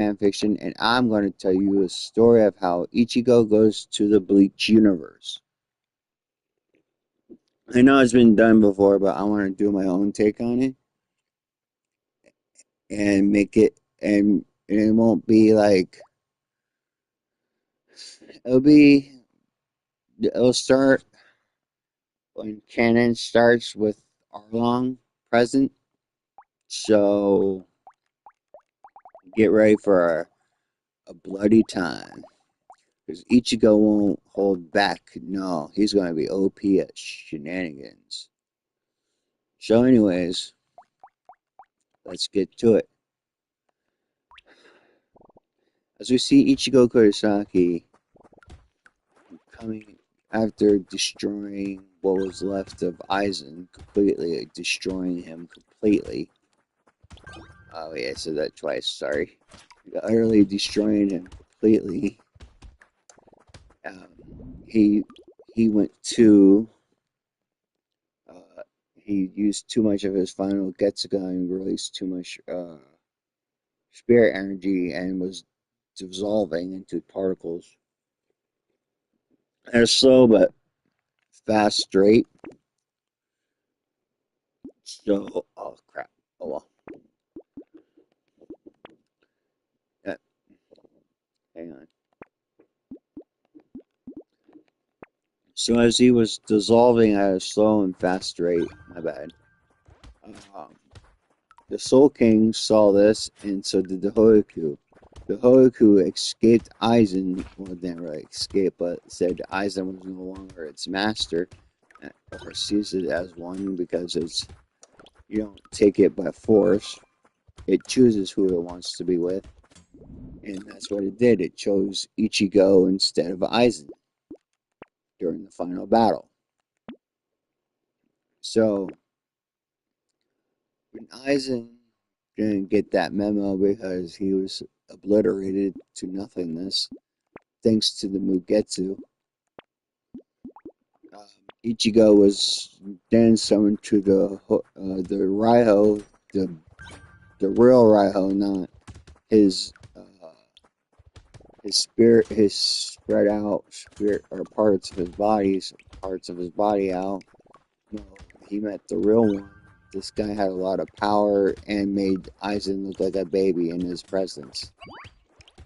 Fanfiction, and I'm going to tell you a story of how Ichigo goes to the Bleach universe. I know it's been done before, but I want to do my own take on it and make it, and it won't be like, it'll be, it'll start when canon starts with Arlong present. So get ready for a bloody time. Because Ichigo won't hold back. No, he's going to be OP at shenanigans. So, anyways, let's get to it. As we see Ichigo Kurosaki coming after destroying what was left of Aizen completely, destroying him completely. Oh, yeah, I said that twice, sorry. Utterly destroying him completely. Um, he went to he used too much of his final Getsuga and released too much spirit energy and was dissolving into particles at a slow but fast rate. So, oh crap! Oh well. Yeah, hang on. So as he was dissolving at a slow and fast rate, my bad. Um, the Soul King saw this, and so did the Hoyoku. The Hoyoku escaped Aizen. Well, didn't really escape, but said Aizen was no longer its master, or sees it as one because it's you don't take it by force. It chooses who it wants to be with, and that's what it did. It chose Ichigo instead of Aizen during the final battle. So when Aizen didn't get that memo because he was obliterated to nothingness thanks to the Mugetsu, Ichigo was then summoned to the Raiho, the real Raiho, not his his spirit, his spread out spirit or parts of his body out. No, he met the real one. This guy had a lot of power and made Aizen look like a baby in his presence.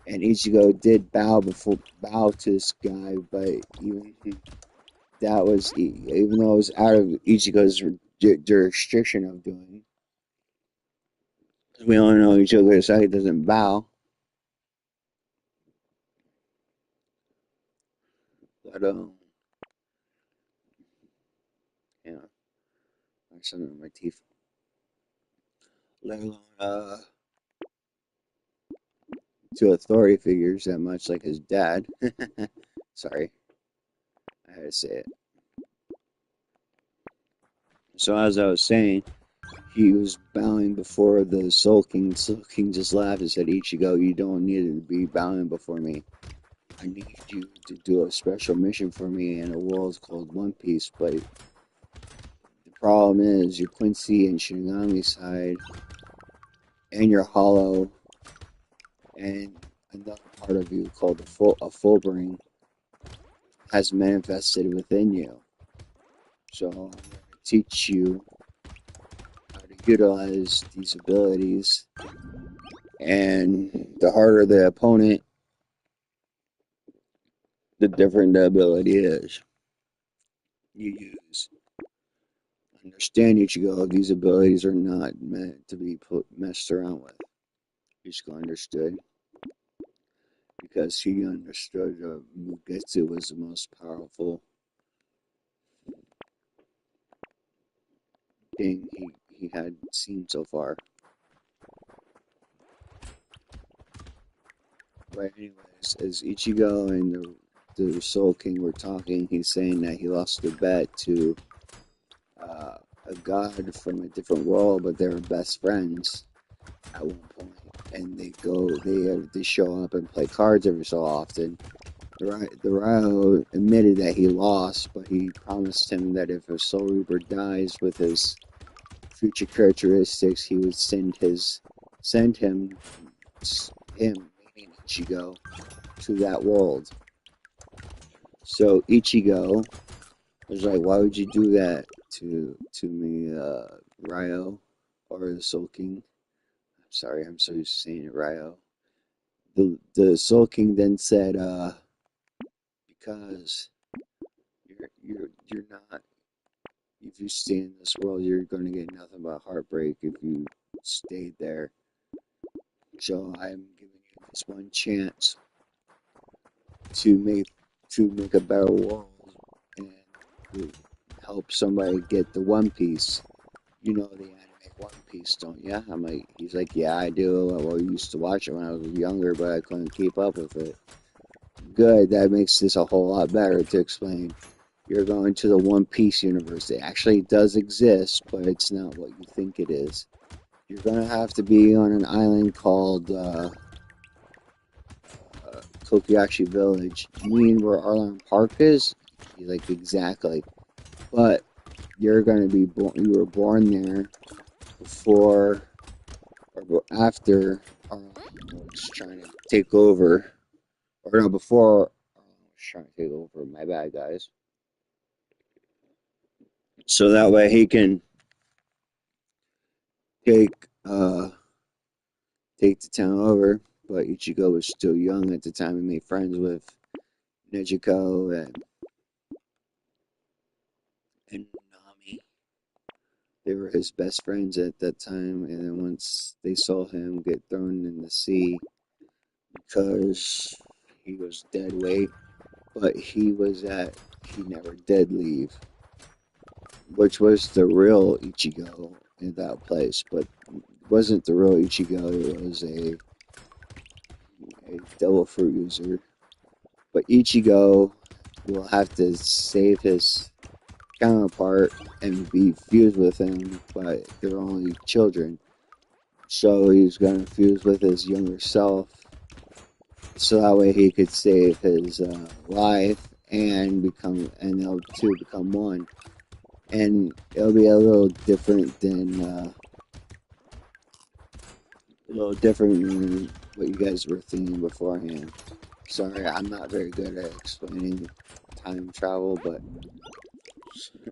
And Ichigo did bow to this guy, but even that was even though it was out of Ichigo's jurisdiction of doing. We all know Ichigo Kurosaki doesn't bow, but yeah, there's something in my teeth. Let alone to authority figures that much like his dad. Sorry, I had to say it. So as I was saying, he was bowing before the Soul King. The Soul King just laughed and said, Ichigo, you don't need to be bowing before me. I need you to do a special mission for me in a world called One Piece, but the problem is your Quincy and Shinigami side and your Hollow and another part of you called a full brain has manifested within you. So I'm going to teach you how to utilize these abilities, and the harder the opponent, the different the ability is you use. Understand, Ichigo, these abilities are not meant to be messed around with. Ichigo understood because he understood Mugetsu was the most powerful thing he had seen so far. But anyways, as Ichigo and the Soul King were talking, he's saying that he lost the bet to a god from a different world, but they were best friends at one point, and they show up and play cards every so often. The Ryo admitted that he lost, but he promised him that if a Soul Reaper dies with his future characteristics, he would send him him, meaning Ichigo, to that world. So Ichigo was like, "Why would you do that to me, Ryo, or the Soul King?" I'm sorry, I'm so used to saying it, Ryo. The Soul King then said, "Because you're not. If you stay in this world, you're going to get nothing but heartbreak if you stayed there. So I'm giving you this one chance to make a better world and help somebody get the One Piece. You know the anime One Piece, don't ya?" He's like, "Yeah, I do. Well, I used to watch it when I was younger, but I couldn't keep up with it." Good, that makes this a whole lot better to explain. You're going to the One Piece universe. It actually does exist, but it's not what you think it is. You're gonna have to be on an island called Kokiyashi Village. You mean where Arlong Park is? He's like, exactly. But you're gonna be born. You were born there before or after Arlong was trying to take over, or no, before Arlong was trying to take over. My bad, guys. So that way he can take take the town over. But Ichigo was still young at the time. He made friends with Nezuko and Nami. They were his best friends at that time, and then once they saw him get thrown in the sea because he was dead weight, but he never did leave, which was the real Ichigo in that place, but it wasn't the real Ichigo, it was a devil fruit user. But Ichigo will have to save his counterpart and be fused with him, but they're only children. So he's going to fuse with his younger self, so that way he could save his life and they'll two become one. And it'll be a little different than what you guys were thinking beforehand. Sorry, I'm not very good at explaining time travel, but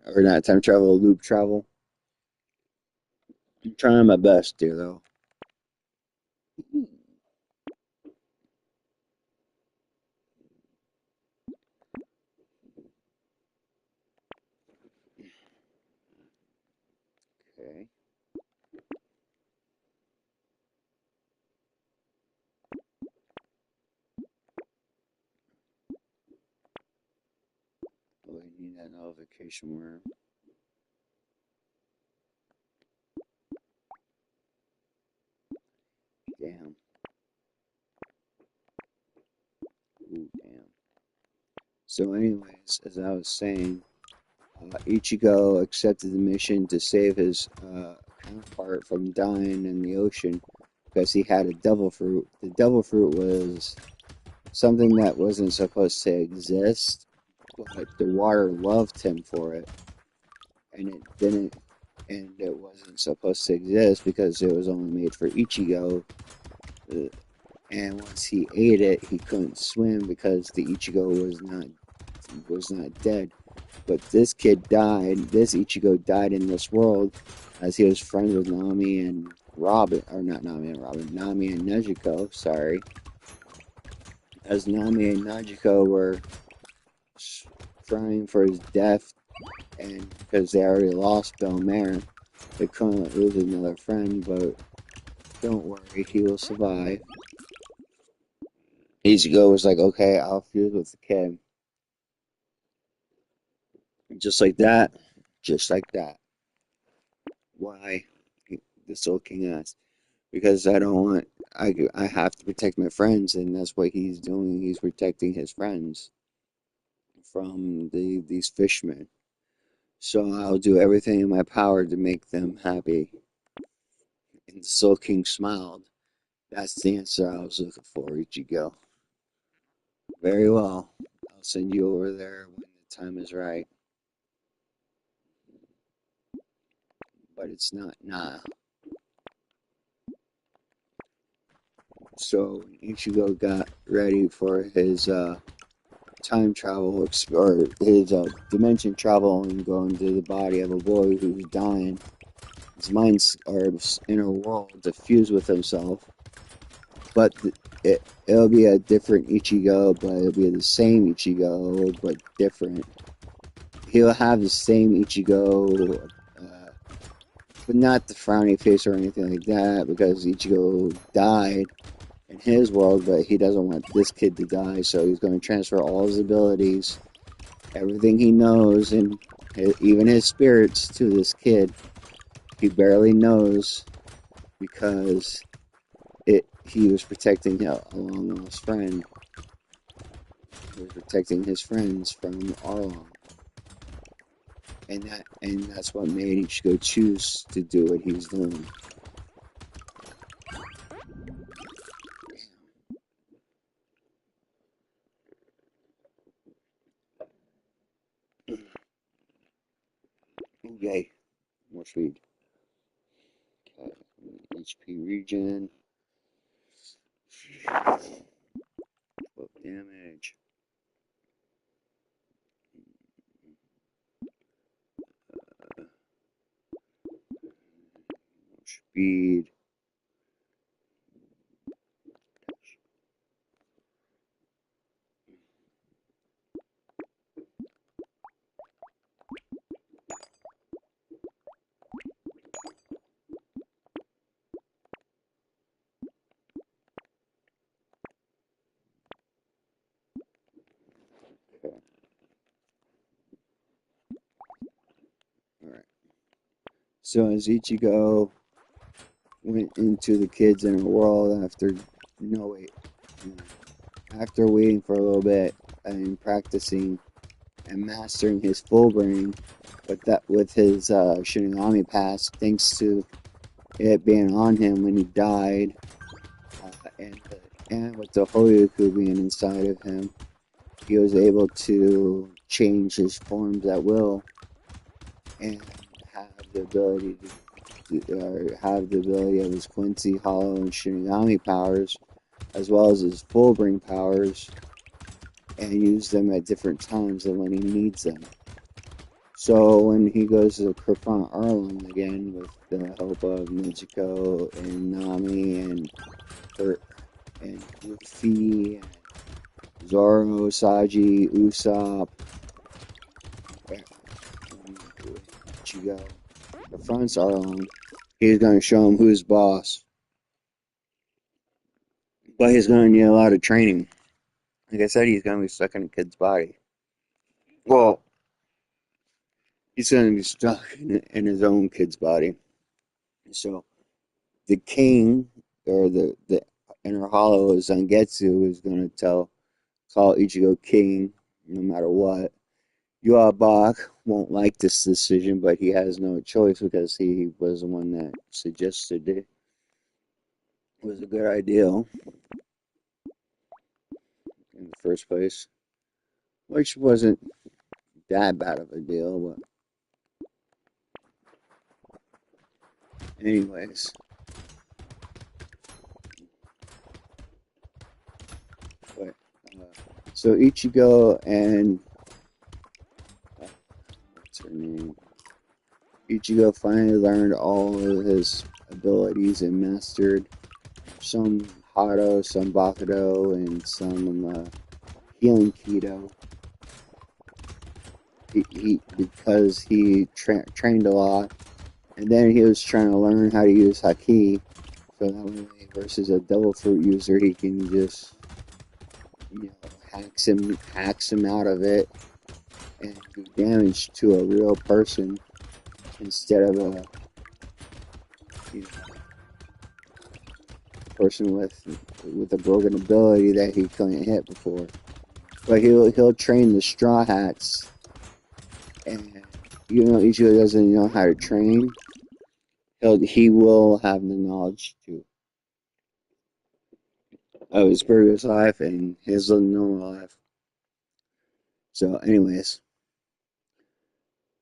or not time travel, loop travel. I'm trying my best here, though. Okay. Oh, I need that notification worm. Damn. Ooh, damn. So, anyways, as I was saying, Ichigo accepted the mission to save his counterpart from dying in the ocean because he had a devil fruit. The devil fruit was something that wasn't supposed to exist, but the water loved him for it, and it didn't, and it wasn't supposed to exist because it was only made for Ichigo. Uh, and once he ate it, he couldn't swim because the Ichigo was not dead. But this kid died. This Ichigo died in this world as he was friends with Nami and Robin, or not Nami and Robin, Nami and Nezuko. Sorry, as Nami and Nezuko were trying for his death, and because they already lost Belmare, they couldn't lose another friend. But don't worry, he will survive. Ichigo was like, "Okay, I'll fuse with the kid," just like that, just like that. Why? The Soul King asked. Because I don't want I have to protect my friends, and that's what he's doing. He's protecting his friends from these fishmen. So I'll do everything in my power to make them happy. And the Soul King smiled. That's the answer I was looking for, Ichigo. Very well. I'll send you over there when the time is right. But it's not now. So Ichigo got ready for his time travel or his dimension travel and going to the body of a boy who's dying. His mind's or his inner world to fuse with himself, but it'll be a different Ichigo, but it'll be the same Ichigo, but different. He'll have the same Ichigo, but not the frowny face or anything like that, because Ichigo died in his world, but he doesn't want this kid to die, so he's going to transfer all his abilities, everything he knows, and even his spirits to this kid. He barely knows because he was protecting a long lost friend. He was protecting his friends from Arlong. And that's what made Ichigo choose to do what he's doing. Yay. More speed. Okay. HP region. 12 damage. More speed. Okay. Alright. So as Ichigo went into the kid's inner world after no wait. After waiting for a little bit and practicing and mastering his full brain, but that with his Shinigami pass, thanks to it being on him when he died, and with the Hoyoku being inside of him, he was able to change his forms at will and have the ability have the ability of his Quincy, Hollow, and Shinigami powers, as well as his full brain powers, and use them at different times and when he needs them. So when he goes to confront Arlen again with the help of Mitsuko and Nami and Luffy and Zoro, Saji, Usopp, Ichigo confronts Arlen, he's going to show him who's boss. But he's going to need a lot of training. Like I said, he's going to be stuck in a kid's body. Well, he's going to be stuck in his own kid's body. So the king, or the inner hollow of Zangetsu, is going to call Ichigo king no matter what. Yuabak won't like this decision, but he has no choice because he was the one that suggested it was a good idea in the first place, which wasn't that bad of a deal, but anyways. But, so Ichigo and what's her name? Ichigo finally learned all of his abilities and mastered some Hado, some Bakudo, and some healing Keto. Because he trained a lot, and then he was trying to learn how to use Haki, so that way versus a devil fruit user, he can just hacks him out of it and do damage to a real person instead of a person with a broken ability that he couldn't hit before. But he'll train the Straw Hats, and Ichigo doesn't know how to train. He will have the knowledge too of his previous life and his normal life. So, anyways,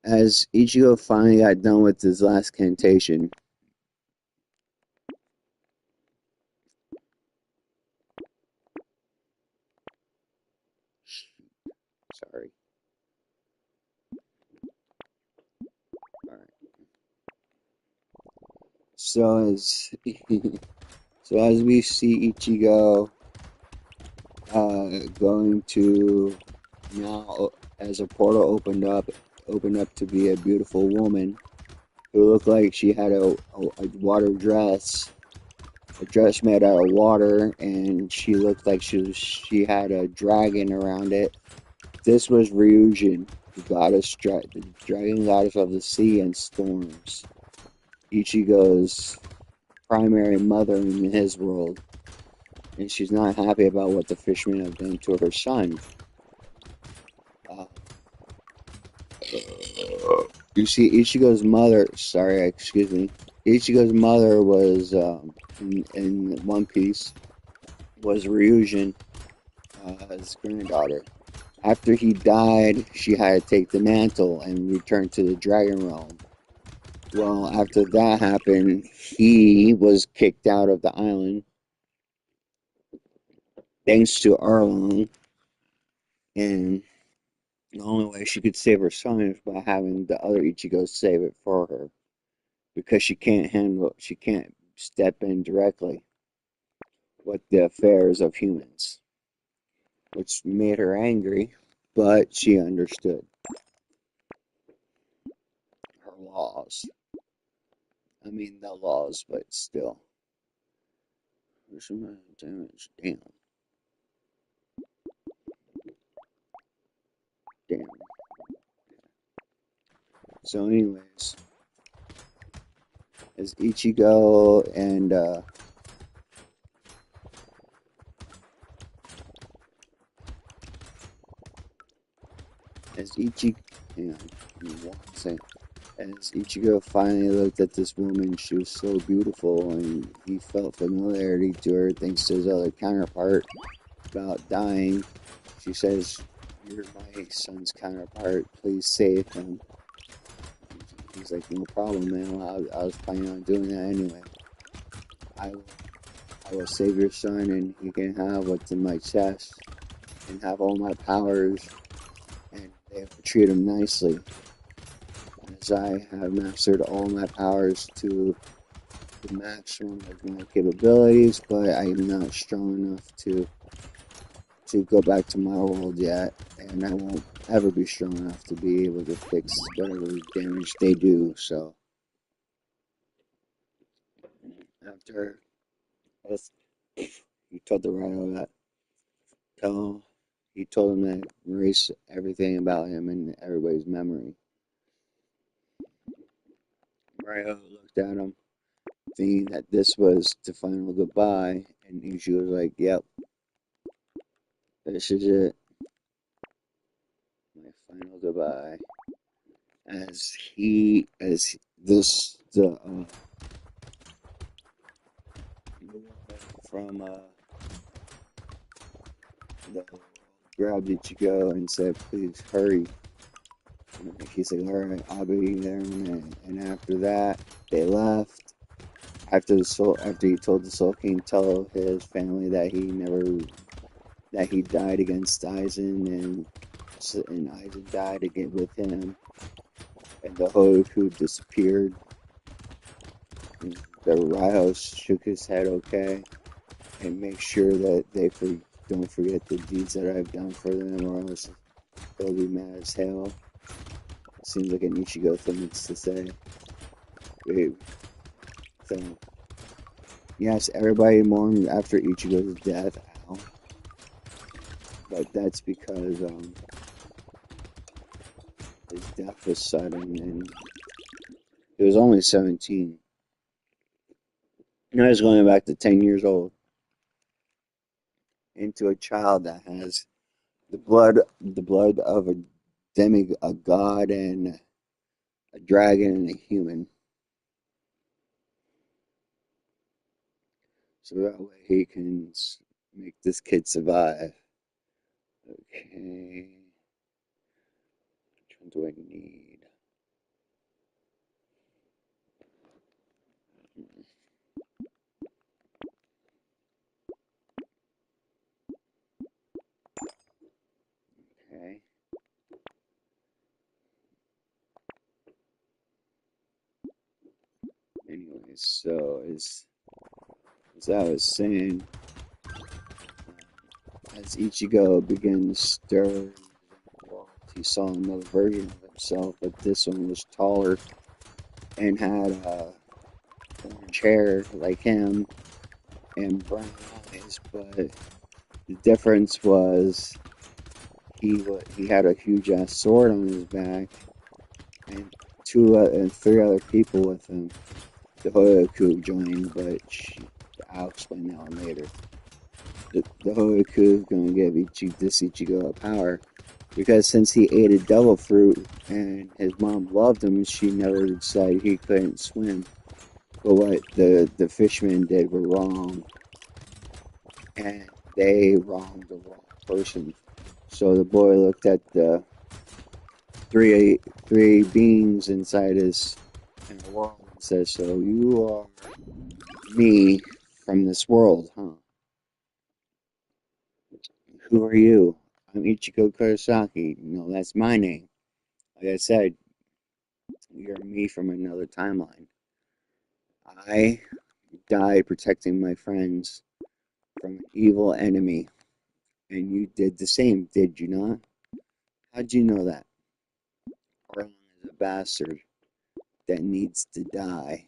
as Ichigo finally got done with his last cantation, Sorry. Alright. So as so as we see Ichigo going to now as a portal opened up to be a beautiful woman who looked like she had a water dress, a dress made out of water, and she looked like she had a dragon around it. This was Ryujin, the dragon goddess of the sea and storms. Ichigo's primary mother in his world, and she's not happy about what the fishermen have done to her son. Uh, you see, Ichigo's mother. Sorry, excuse me. Ichigo's mother was in One Piece was Ryujin, his granddaughter. After he died, she had to take the mantle and return to the Dragon Realm. Well, after that happened, he was kicked out of the island thanks to Arlong, and the only way she could save her son is by having the other Ichigo save it for her, because she can't step in directly with the affairs of humans, which made her angry, but she understood her laws. I mean, the laws, but still. There's some damage. Damn. So, anyways, as Ichigo and as Ichi, hang on, give me 1 second. As Ichigo finally looked at this woman, she was so beautiful, and he felt familiarity to her thanks to his other counterpart about dying. She says, "You're my son's counterpart. Please save him." He's like, "No problem, man. I was planning on doing that anyway. I will, I will save your son, and he can have what's in my chest, and have all my powers, and they have to treat him nicely. As I have mastered all my powers to the maximum of my capabilities, but I'm not strong enough to go back to my world yet, and I won't ever be strong enough to be able to fix whatever damage they do." So after this, he told the Rhino that tell he told him that erase everything about him in everybody's memory. Rhino looked at him, thinking that this was the final goodbye, and Ichi was like, "Yep, this is it, my final goodbye." As this the woman from the grabbed Ichigo and said, "Please hurry." And he's like, "All right, I'll be there in a minute." And after that, they left. After he told the Soul King tell his family that he died against Aizen, and Aizen died again with him, and the Hoku disappeared. And the Raios shook his head okay, and make sure that don't forget the deeds that I've done for them, or else they'll be mad as hell. Seems like an Ichigo thing to say. Wait, so yes, everybody mourned after Ichigo's death, but that's because his death was sudden, and he was only 17. Now he's going back to 10 years old into a child that has the blood of a god, and a dragon, and a human. So that way he can make this kid survive. Okay, which one do I need? Okay. So, as I was saying, as Ichigo began to stir in the world, he saw another version of himself, but this one was taller and had orange hair like him and brown eyes. But the difference was he had a huge ass sword on his back and and three other people with him. The Hoyoku joined, but I'll explain that one later. The Hoyoku is going to give this Ichigo a power because since he ate a devil fruit and his mom loved him, she never said he couldn't swim. But what the fishermen did were wrong, and they wronged the wrong person. So the boy looked at the three beings inside his inner world and says, "So you are me from this world, huh? Who are you?" "I'm Ichigo Kurosaki." "No, that's my name. Like I said, you're me from another timeline. I died protecting my friends from an evil enemy, and you did the same, did you not? How'd you know that? Arlong is a bastard that needs to die,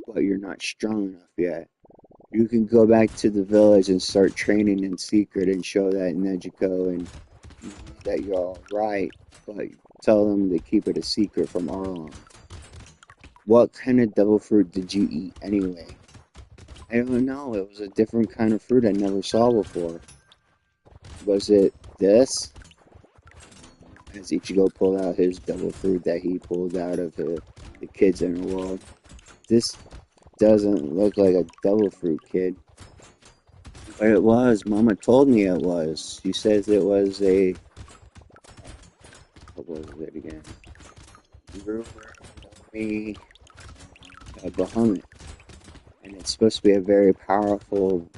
but you're not strong enough yet. You can go back to the village and start training in secret and show that Nezuko and that you're all right, but tell them to keep it a secret from Arlong." "What kind of devil fruit did you eat anyway?" "I don't know. It was a different kind of fruit I never saw before." "Was it this?" As Ichigo pulled out his devil fruit that he pulled out of the kid's inner world. "This doesn't look like a devil fruit, kid." "But it was. Mama told me it was. She says it was a... what was it again? Me a Bahamut. And it's supposed to be a very powerful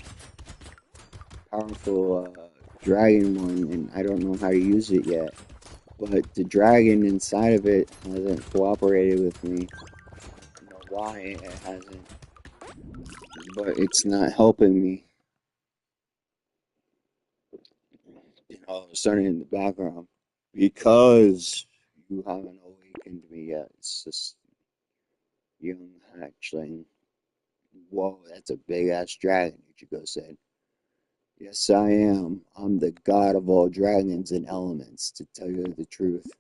dragon one, and I don't know how to use it yet. But the dragon inside of it hasn't cooperated with me. I don't know why it hasn't, but it's not helping me." All of a sudden in the background, "Because you haven't awakened me yet, it's just young hatchling." "Whoa, that's a big ass dragon," Ichigo said. "Yes, I am. I'm the god of all dragons and elements, to tell you the truth.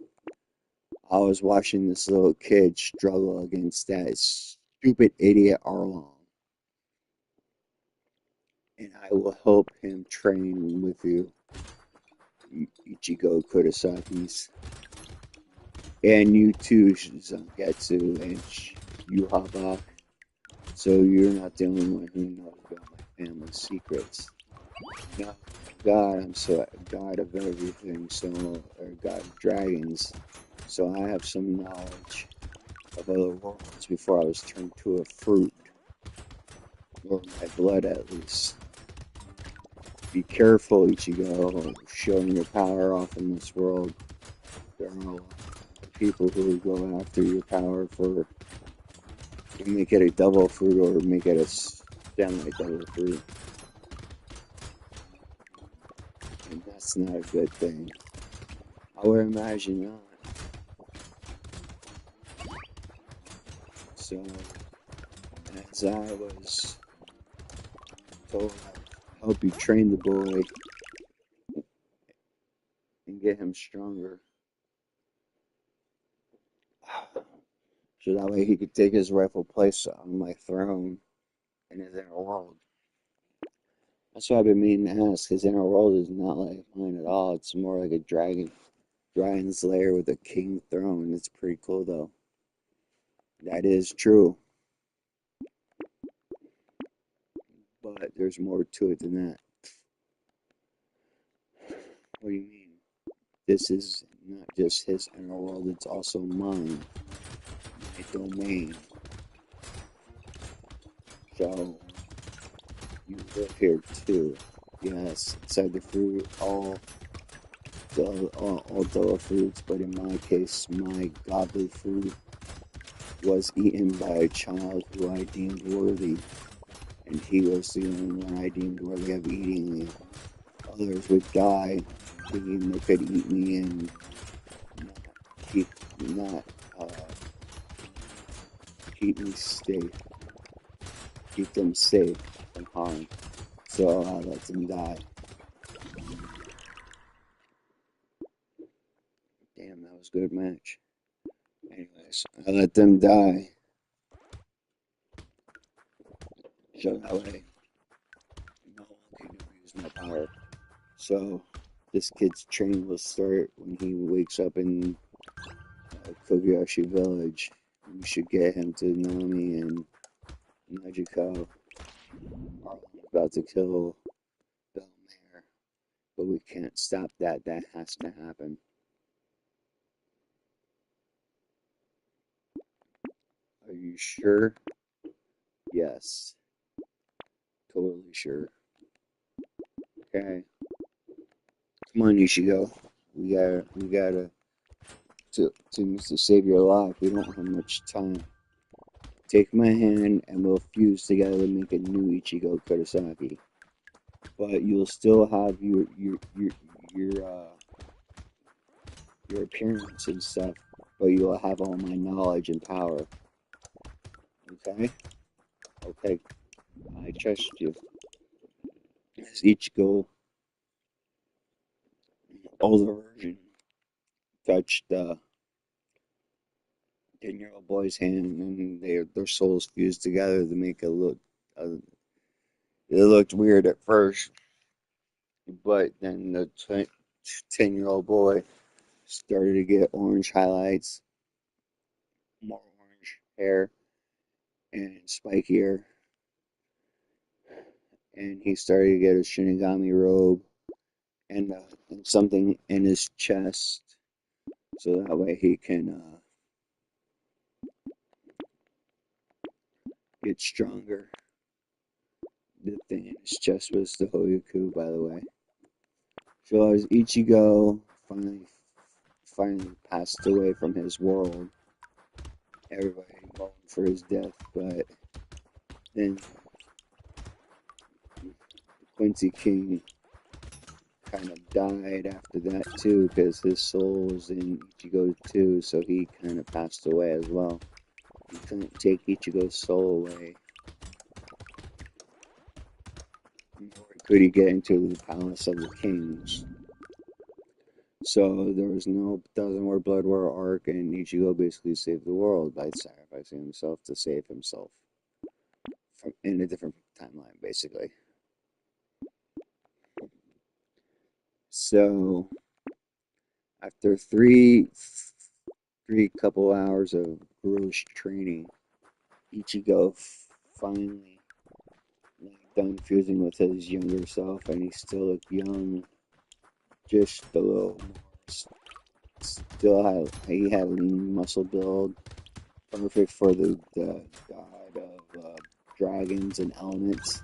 I was watching this little kid struggle against that stupid idiot Arlong, and I will help him train with you, Ichigo Kurosaki's. And you too, Zangetsu and Yuhaba. So you're not the only one who knows about my family's secrets. No, God, I'm so God of everything, or God of dragons. So I have some knowledge of other worlds before I was turned to a fruit, or my blood at least. Be careful, Ichigo, showing your power off in this world. There are a lot of people who will go after your power for make it a double fruit or make it a semi-double fruit, and that's not a good thing. I would imagine not. So, as I was told, I hope you train the boy and get him stronger, so that way he could take his rightful place on my throne in his inner world. That's what I've been meaning to ask. His inner world is not like mine at all. It's more like a dragon's lair with a king throne. It's pretty cool, though. That is true. But there's more to it than that. What do you mean? This is not just his inner world, it's also mine, my domain. So, you live here too. Yes, inside the fruit, all the fruits, but in my case, my godly fruit. was eaten by a child who I deemed worthy, and he was the only one I deemed worthy of eating me. Others would die, thinking they could eat me and not keep not uh, keep me safe, keep them safe from harm. So I let them die. Damn, that was a good match. Anyways, I let them die. So that way, no one can abuse my power. So this kid's train will start when he wakes up in Kobayashi Village. We should get him to Nami and Najiko. Arlong's about to kill Belmare, but we can't stop that. That has to happen. Are you sure? Yes, totally sure. Okay, come on, Nishigo. We gotta to save your life. We don't have much time. Take my hand and we'll fuse together to make a new Ichigo Kurosaki. But you'll still have your appearance and stuff, but you'll have all my knowledge and power. Okay? Okay. I trust you. As Ichigo, older version, touched the 10-year-old boy's hand, and their souls fused together to make it look. It looked weird at first, but then the 10-year-old boy started to get orange highlights, more orange hair, and spikier, and he started to get a Shinigami robe and something in his chest, so that way he can get stronger. The thing in his chest was the Hoyoku, by the way. So as Ichigo finally passed away from his world, everybody mourned for his death, but then Quincy King kind of died after that too, because his soul was in Ichigo too, so he kind of passed away as well. He couldn't take Ichigo's soul away, nor could he get into the palace of the kings. So there was no Thousand War Blood War arc, and Ichigo basically saved the world by sacrificing himself to save himself in a different timeline, basically. So after three couple hours of grueling training, Ichigo finally done fusing with his younger self, and he still looked young, just a little more. He had a lean muscle build, perfect for the god of dragons and elements.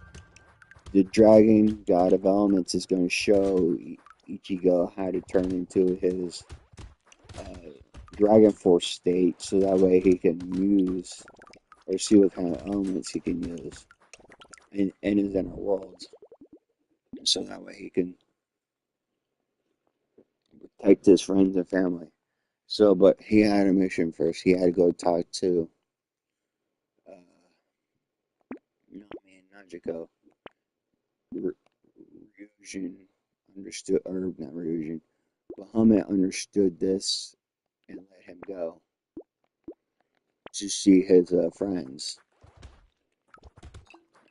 The dragon god of elements is going to show Ichigo how to turn into his dragon force state, so that way he can use or see what kind of elements he can use in his inner worlds, so that way he can protect his friends and family. So, but he had a mission first. He had to go talk to Nami and Najiko. Ryujin understood, or not Ryujin, Bahamut understood this and let him go to see his friends.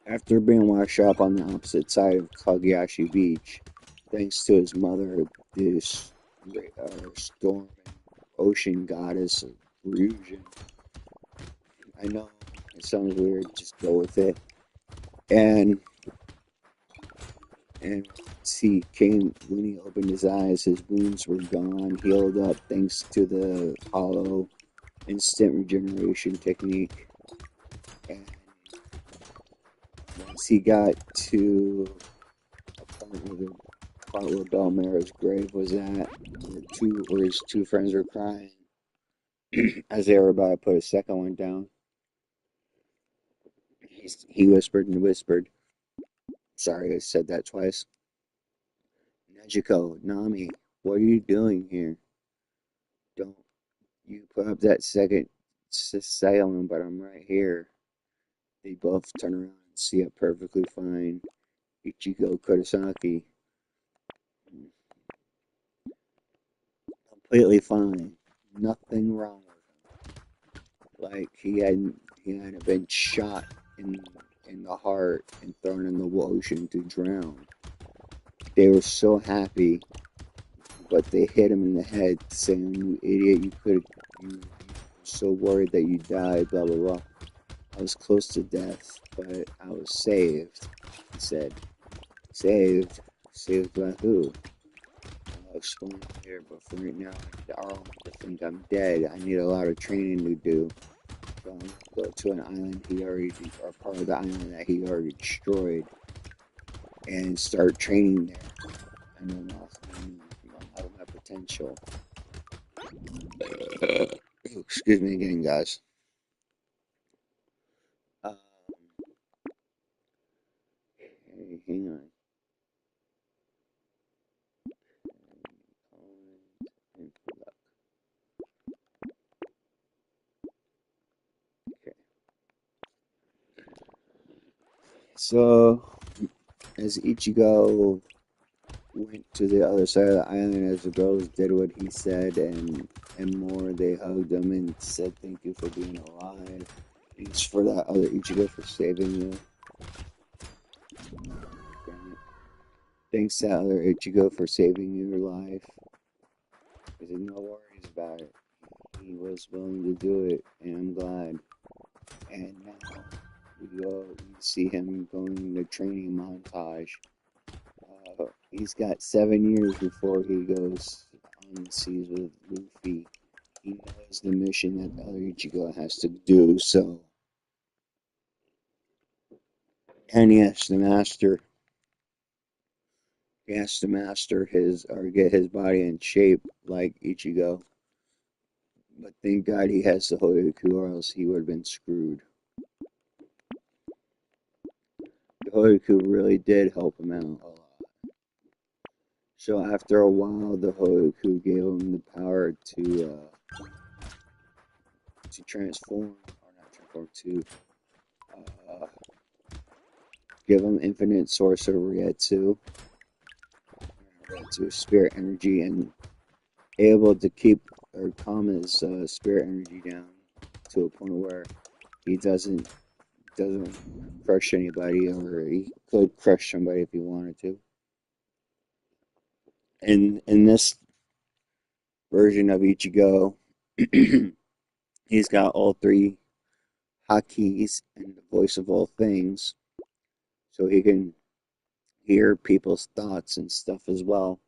After being washed up on the opposite side of Kagayashi Beach, thanks to his mother, this storm and ocean goddess Ryujin. I know it sounds weird, just go with it. And when he opened his eyes, his wounds were gone, healed up thanks to the hollow instant regeneration technique. And once he got to a part where Belmera's grave was at, where his two friends were crying, As they were about to put a second one down, he whispered and whispered. Sorry, I said that twice. Nezuko, Nami, what are you doing here? Don't you put up that second silent, but I'm right here. They both turn around and see it perfectly fine. Ichigo Kurosaki, completely fine. Nothing wrong with him. Like he hadn't been shot in the heart and thrown in the ocean to drown. They were so happy, but they hit him in the head, saying, "You idiot! You were so worried that you died." Blah blah blah. I was close to death, but I was saved. He said, "Saved? Saved by who?" I'll explain later, but for right now, I need Arlen to think I'm dead. I need a lot of training to do. So I'm gonna go to an island or part of the island that he already destroyed, and start training there. And then I'll have my potential. Excuse me again, guys. Um, hey, hang on. Okay. So, as Ichigo went to the other side of the island, as the girls did what he said and more, they hugged him and said thank you for being alive. Thanks for that other Ichigo for saving you. Thanks to that other Ichigo for saving your life. He said no worries about it. He was willing to do it, and I'm glad. And now we see him going in the training montage. He's got 7 years before he goes on the seas with Luffy. He knows the mission that the other Ichigo has to do, so. And he has to master his, or get his body in shape like Ichigo. But thank God he has the Hoyoku, or else he would have been screwed. The Hoyoku really did help him out a lot. So after a while, the Hoyoku gave him the power to transform, or not transform, to uh, give him infinite source of Rietsu, spirit energy, and able to keep or calm his spirit energy down to a point where he doesn't crush anybody, or he could crush somebody if he wanted to. In this version of Ichigo, he's got all three hakis and the voice of all things, so he can hear people's thoughts and stuff as well.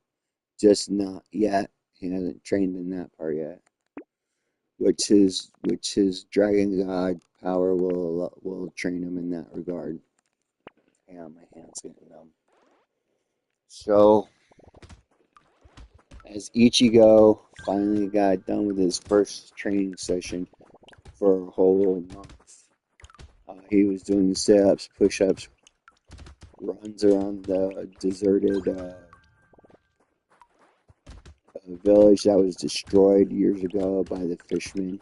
Just not yet. He hasn't trained in that part yet. Which his dragon god power will train him in that regard. Yeah, my hands getting numb. So as Ichigo finally got done with his first training session for a whole month, he was doing sit-ups, push-ups, runs around the deserted village that was destroyed years ago by the fishmen.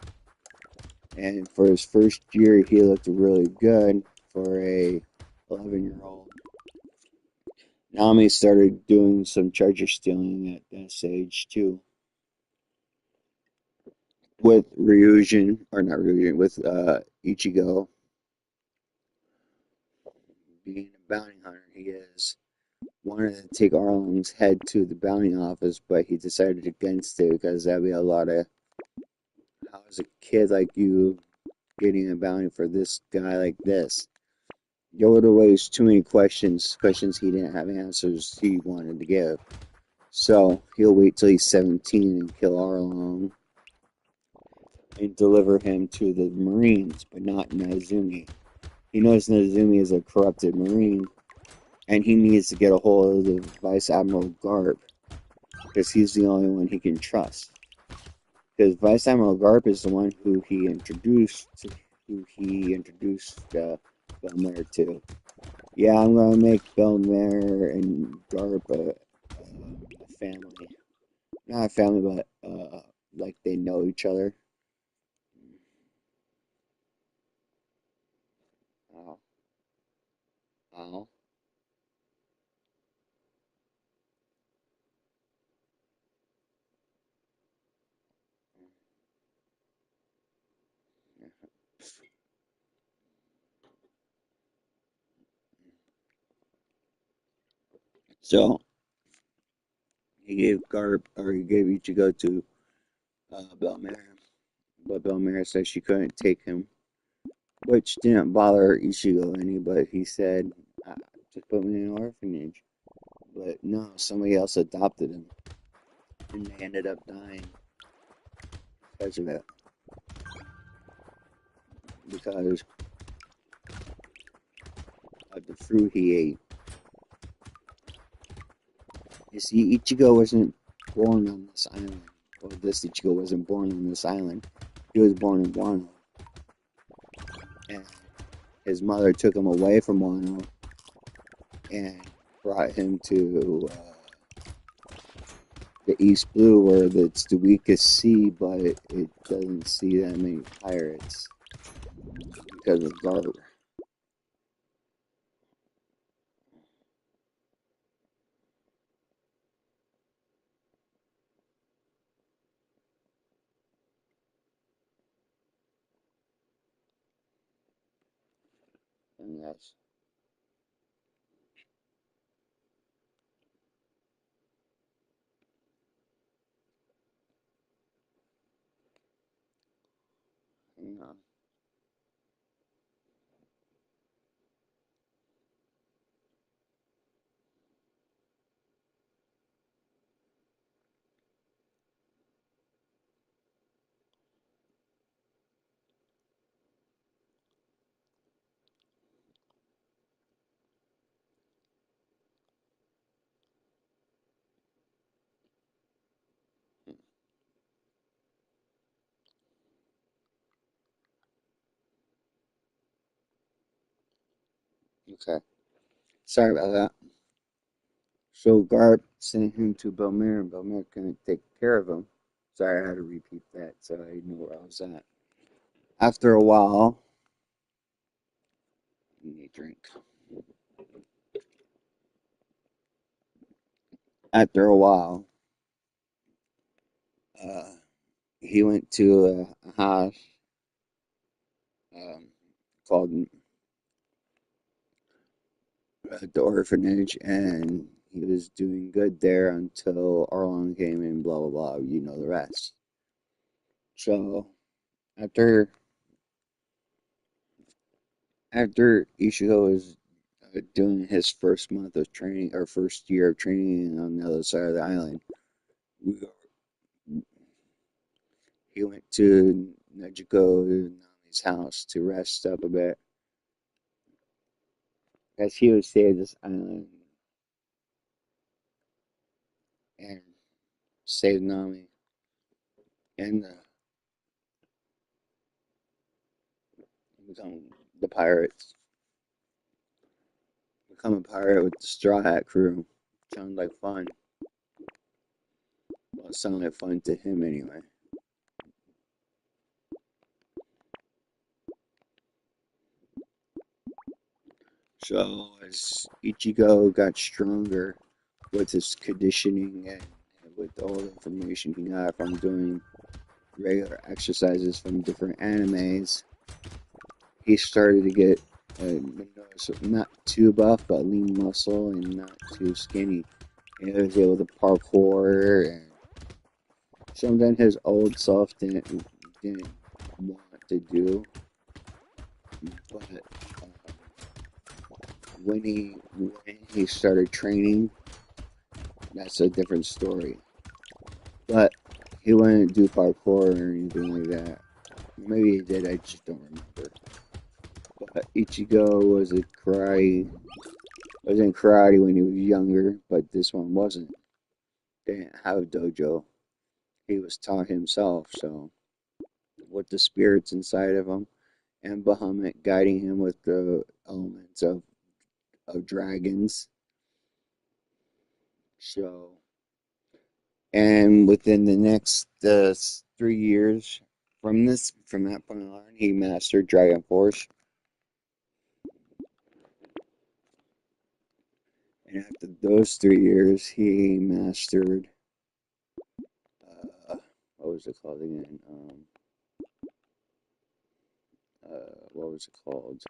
And for his first year, he looked really good for a 11-year-old. Nami started doing some treasure stealing at this age too, with Ryujin, or not Ryujin, with Ichigo being a bounty hunter. He wanted to take Arlong's head to the bounty office, but he decided against it because that'd be a lot of, how is a kid like you getting a bounty for this guy like this? You would have raised too many questions he didn't have answers he wanted to give. So he'll wait till he's 17 and kill Arlong and deliver him to the Marines, but not Nezumi. He knows Nezumi is a corrupted Marine, and he needs to get a hold of the Vice Admiral Garp, because he's the only one he can trust. Because Vice-Admiral Garp is the one who he introduced Belmare to. Yeah, I'm gonna make Belmare and Garp a family. Not a family, but like they know each other. Oh, oh. So he gave Ichigo to Belmare, but Belmare said she couldn't take him, which didn't bother Ichigo any. But he said, "Just put me in an orphanage." But no, somebody else adopted him, and they ended up dying because of it, because of the fruit he ate. You see, Ichigo wasn't born on this island. Well, this Ichigo wasn't born on this island. He was born in Wano, and his mother took him away from Wano and brought him to the East Blue, where it's the weakest sea, but it doesn't see that many pirates because of Garp. And that's you know, okay. Sorry about that. So Garp sent him to Belmere, and Belmere couldn't take care of him. Sorry, I had to repeat that so I knew where I was at. After a while, you need a drink. After a while, uh, he went to a house um, called the orphanage, and he was doing good there until Arlong came in. Blah blah blah. You know the rest. So after Ichigo was doing his first month of training or first year of training on the other side of the island, we, he went to Nezuko Nami's house to rest up a bit, as he would stay at this island and save Nami and become the pirates. Become a pirate with the Straw Hat crew. Sounds like fun. Well, it sounded like fun to him anyway. So as Ichigo got stronger with his conditioning and with all the information he got from doing regular exercises from different animes, he started to get not too buff, but lean muscle and not too skinny. And he was able to parkour, and something his old self didn't want to do. But when he started training, that's a different story. But he wouldn't do parkour or anything like that. Maybe he did, I just don't remember. But Ichigo was in karate when he was younger, but this one wasn't. They didn't have a dojo. he was taught himself. So, with the spirits inside of him, and Bahamut guiding him with the elements of dragons. So, and within the next 3 years from that point on, he mastered Dragon Force. And after those 3 years, he mastered what was it called again? What was it called?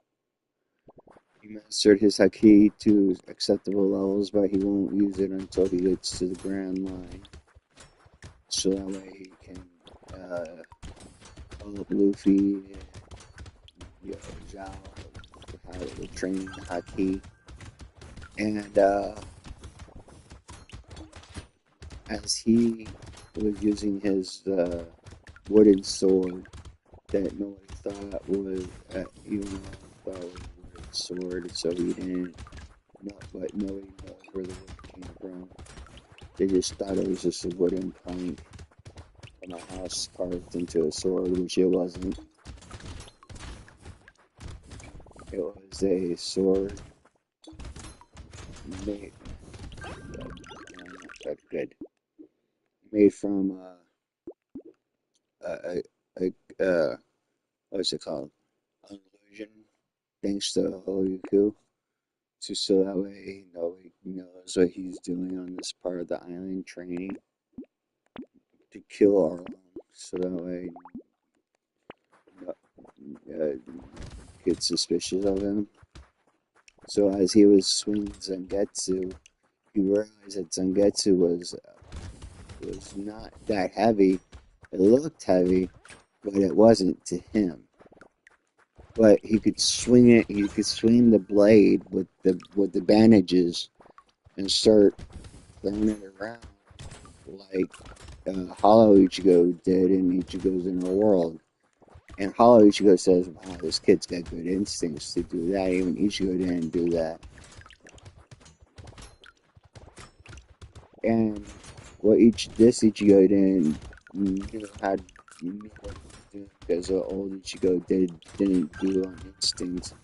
He mastered his haki to acceptable levels, but he won't use it until he gets to the Grand Line. So that way he can help Luffy and Zhao how to train the haki. And as he was using his wooden sword that nobody thought was, even though thought was a wooden sword, so he didn't. No, but nobody knows where the wood came from. They just thought it was just a wooden plank from a house carved into a sword, which it wasn't. It was a sword made, not that good, made from a, what's it called? Illusion, thanks to Hoyoku. So that way nobody knows what he's doing on this part of the island training to kill our own. So that way no, get suspicious of him. So as he was swinging Zangetsu, he realized that Zangetsu was not that heavy. It looked heavy, but it wasn't to him. But he could swing it. He could swing the blade with the bandages and start throwing it around like Hollow Ichigo did in Ichigo's Inner World. And Hollow Ichigo says, "Wow, this kid's got good instincts to do that." Even Ichigo didn't do that. And this Ichigo didn't had knew what he was doing because the old Ichigo didn't do it on instinct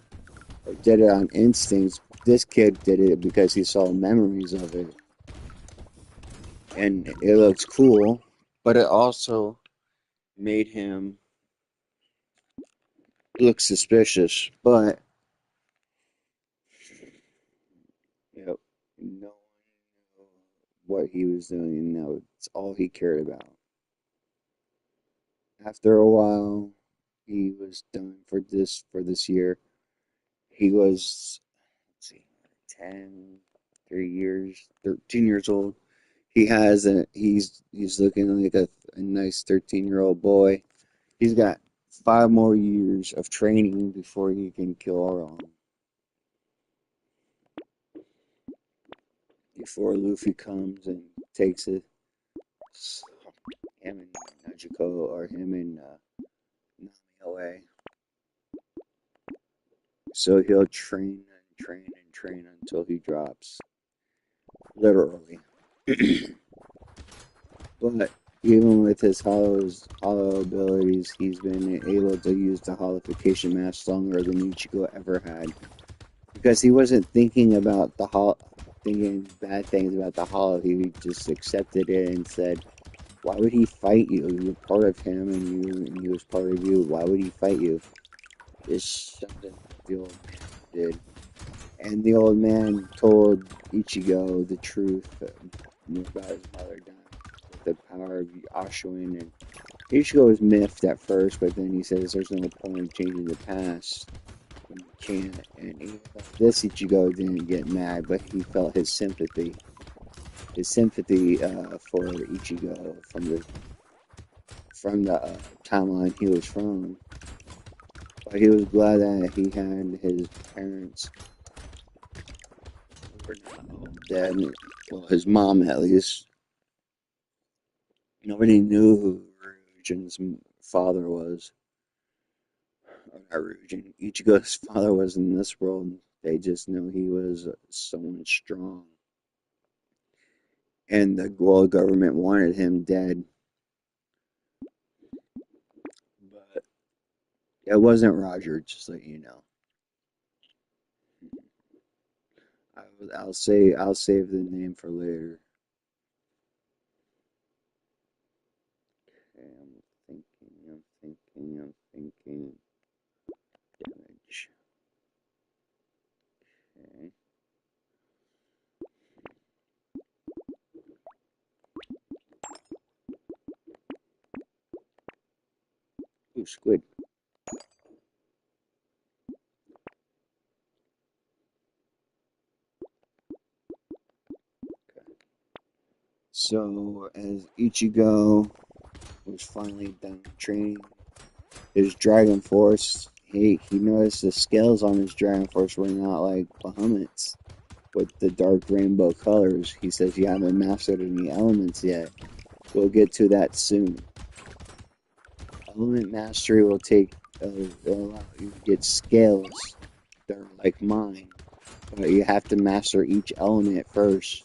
or did it on instincts. This kid did it because he saw memories of it, and it looks cool, but it also made him look suspicious. But you know, no one knew what he was doing, and that's all he cared about. After a while, he was done for this year. He was, let's see, 10, 3 years, 13 years old. He's looking like a nice 13-year-old boy. He's got 5 more years of training before he can kill Oron. Before Luffy comes and takes it, him and Najiko or him and Nami away. So he'll train and train and train until he drops. Literally. But even with his hollow abilities, he's been able to use the holification mask longer than Ichigo ever had. Because he wasn't thinking about thinking bad things about the hollow. He just accepted it and said, "Why would he fight you? You're part of him, and he was part of you. Why would he fight you?" It's something the old man did. And the old man told Ichigo the truth about his mother dying with the power of Ashwin. And Ichigo was miffed at first, but then he says there's no point in changing the past when you can't. And even though this Ichigo didn't get mad, but he felt his sympathy. His sympathy for Ichigo from the timeline he was from. But he was glad that he had his parents who were not all dead. Well, his mom at least. Nobody knew who Ryujin's father was. Or not Ryujin. Ichigo's father was in this world. They just knew he was someone strong. And the world government wanted him dead. It wasn't Roger, just let you know. I'll save the name for later. Okay, I'm thinking. Damage. Okay. Ooh, squid. So as Ichigo was finally done training his Dragon Force, he noticed the scales on his Dragon Force were not like Bahamut's with the dark rainbow colors. He says you haven't mastered any elements yet. We'll get to that soon. Element mastery will allow you to get scales that are like mine, but you have to master each element first,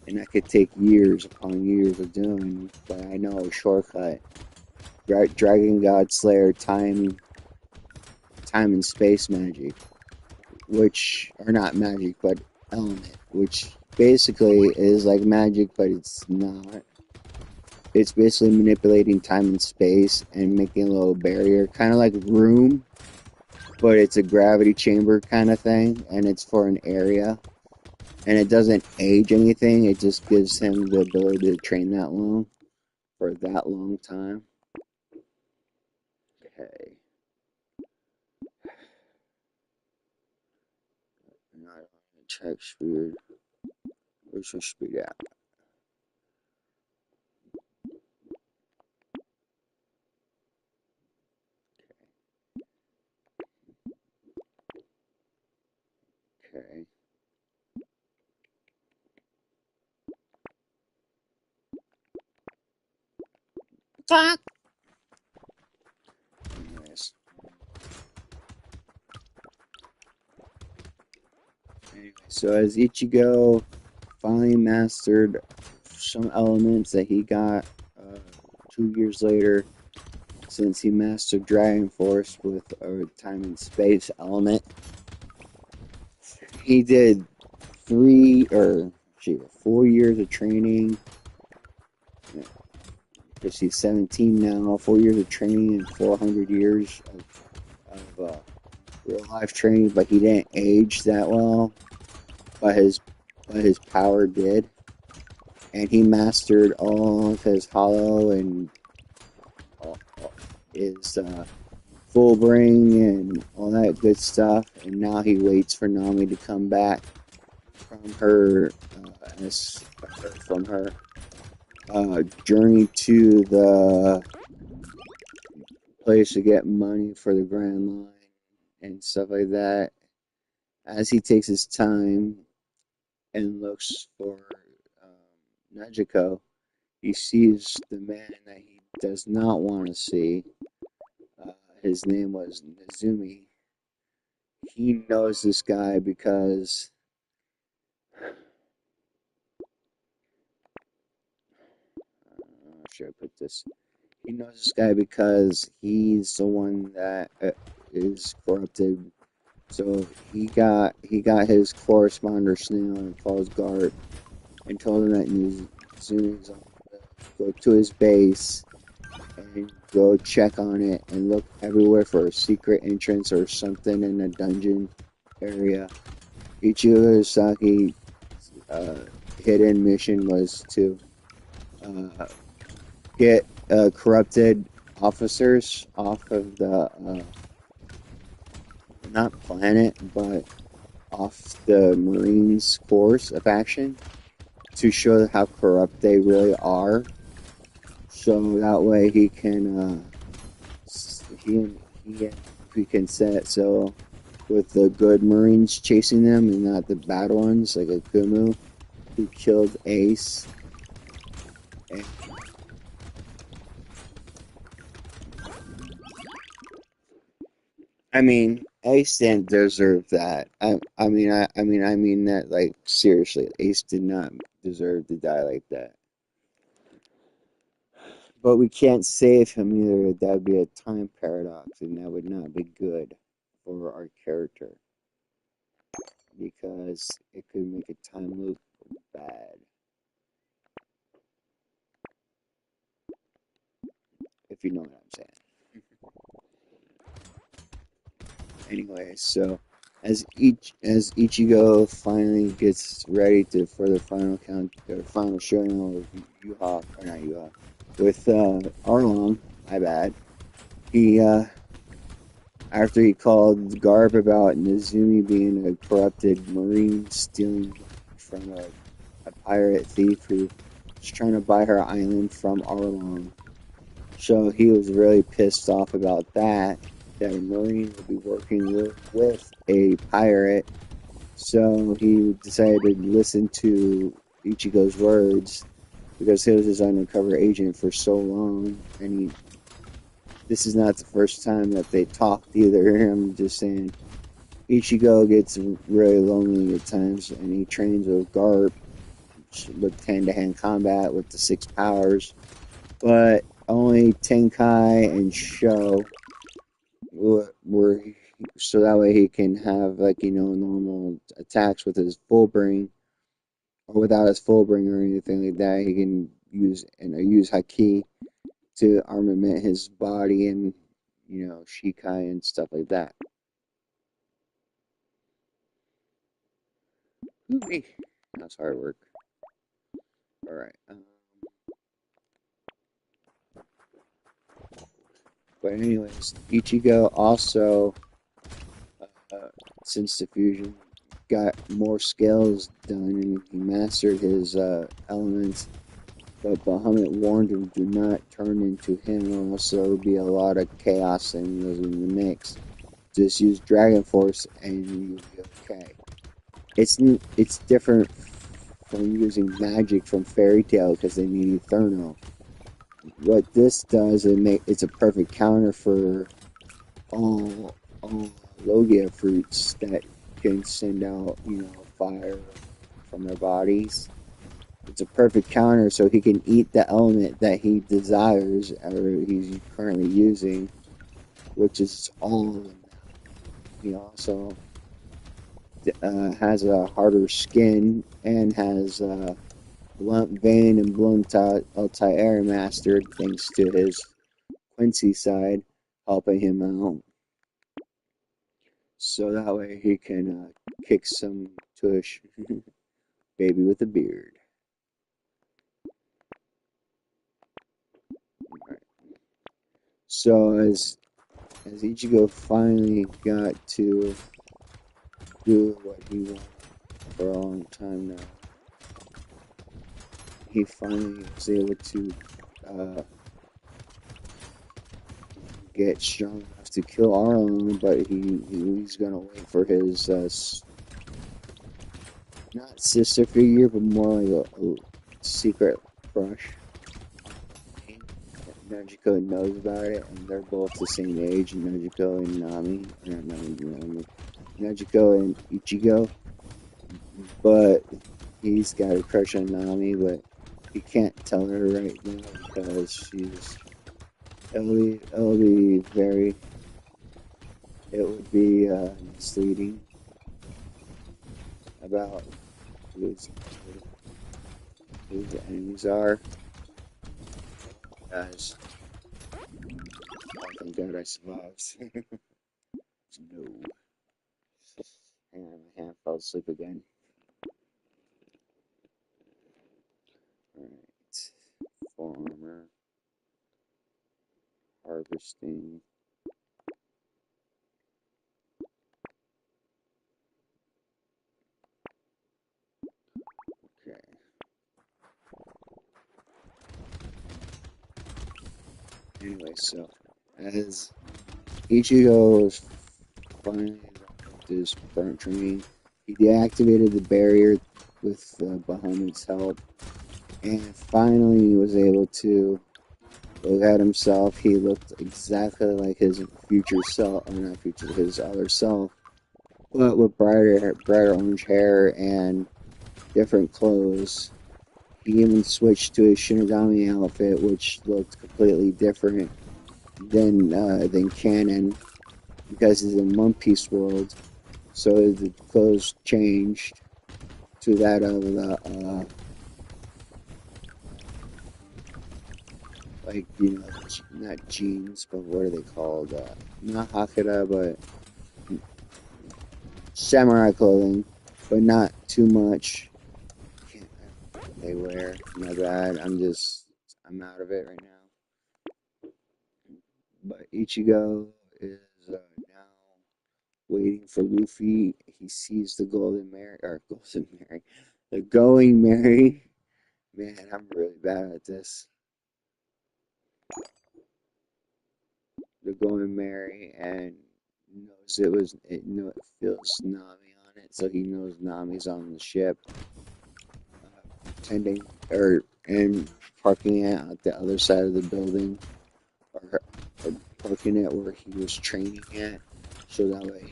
and that could take years upon years of doing. But I know a shortcut. Dragon God Slayer time and space magic, which are not magic but element, which basically is like magic, but it's not. It's basically manipulating time and space and making a little barrier, kind of like room, but it's a gravity chamber kind of thing, and it's for an area. And it doesn't age anything, it just gives him the ability to train that long for that long time. Okay. Not on attack speed. Where's your speed at? Okay. Fuck! Anyways. So as Ichigo finally mastered some elements that he got 2 years later, since he mastered Dragon Force with a time and space element, he did 4 years of training. Because he's 17 now, 4 years of training and 400 years of real life training, but he didn't age that well. But his power did, and he mastered all of his hollow and his full bring and all that good stuff. And now he waits for Nami to come back from her from her journey to the place to get money for the Grand Line and stuff like that. As he takes his time and looks for Najiko, he sees the man that he does not want to see. His name was Nezumi. He knows this guy because how should I put this? He knows this guy because he's the one that is corrupted. So he got his corresponder snail and Paul's guard and told him that Nezumi's on go to his base and go check on it and look everywhere for a secret entrance or something in the dungeon area. Ichigo Saki's hidden mission was to uh, get corrupted officers off of the not planet but off the Marines course of action to show how corrupt they really are. So that way he can he can set it so with the good Marines chasing them and not the bad ones like a Gumu who killed Ace. And I mean, Ace didn't deserve that. I mean that like seriously. Ace did not deserve to die like that. But we can't save him either. That would be a time paradox, and that would not be good for our character because it could make a time loop bad. If you know what I'm saying. Anyway, so as Ichigo finally gets ready to for the final count or final showdown with Yuha or not Yuha with Arlong, my bad. He after he called Garp about Nezumi being a corrupted marine stealing from a pirate thief who was trying to buy her island from Arlong. So he was really pissed off about that a marine would be working with a pirate. So he decided to listen to Ichigo's words because he was his undercover agent for so long, and this is not the first time that they talked either. I'm just saying, Ichigo gets really lonely at times, and he trains with Garp with hand-to-hand combat with the 6 powers, but only Tenkai and Sho were so that way he can have normal attacks with his full bring or without his full bring or anything like that. He can use haki to armament his body and shikai and stuff like that. That's hard work. All right. But anyways, Ichigo also since the fusion got more skills done and he mastered his elements. But Bahamut warned him, do not turn into him or else there will be a lot of chaos in the mix. Just use Dragon Force and you'll be okay. It's different from using magic from Fairy Tail because they need Eternal. What this does, it's a perfect counter for all Logia fruits that can send out, fire from their bodies. It's a perfect counter so he can eat the element that he desires or he's currently using, which is all of them. He also has a harder skin and has Blunt Vein and Blunt Altair mastered thanks to his Quincy side helping him out. So that way he can kick some tush baby with a beard. Right. So as Ichigo finally got to do what he wanted for a long time now, he finally was able to get strong enough to kill Arlong, but he's gonna wait for his not sister figure, but more like a secret crush. Najiko knows about it, and they're both the same age. Najiko and Nami, or not Nami, Najiko and Ichigo, but he's got a crush on Nami, but he can't tell her right now because it would be misleading about who the enemies are. Guys, oh, thank God I survived. No. Hang on, my hand fell asleep again. Alright. Farmer. Harvesting. Okay. Anyway, so as Ichigo was finally this burnt training, he deactivated the barrier with Bahamut's help, and finally was able to look at himself. He looked exactly like his future self, or not future, his other self, but with brighter orange hair and different clothes. He even switched to his Shinigami outfit, which looked completely different than canon because he's in One Piece world. So the clothes changed to that of the like not jeans, but what are they called? Not hakata, but samurai clothing, but not too much. Can't, they wear. My bad. I'm out of it right now. But Ichigo is now waiting for Luffy. He sees the Golden Mary, the Going Mary. Man, I'm really bad at this. The Going Mary and knows it feels Nami on it, so he knows Nami's on the ship, pretending and parking it at the other side of the building, or parking it where he was training it, so that way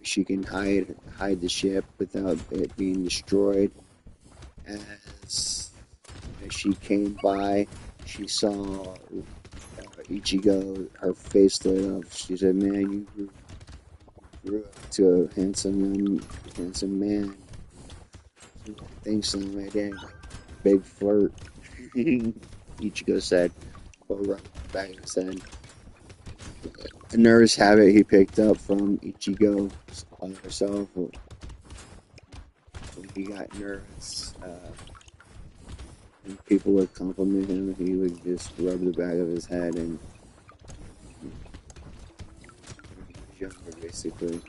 she can hide the ship without it being destroyed. As she came by, she saw Ichigo. Her face lit up. She said, "Man, you grew up to a handsome man." Thanks, my dad. Big flirt. Ichigo said, while rubbing the back of his head. A nervous habit he picked up from Ichigo herself. When he got nervous, when people would compliment him, he would just rub the back of his head and he was younger, basically.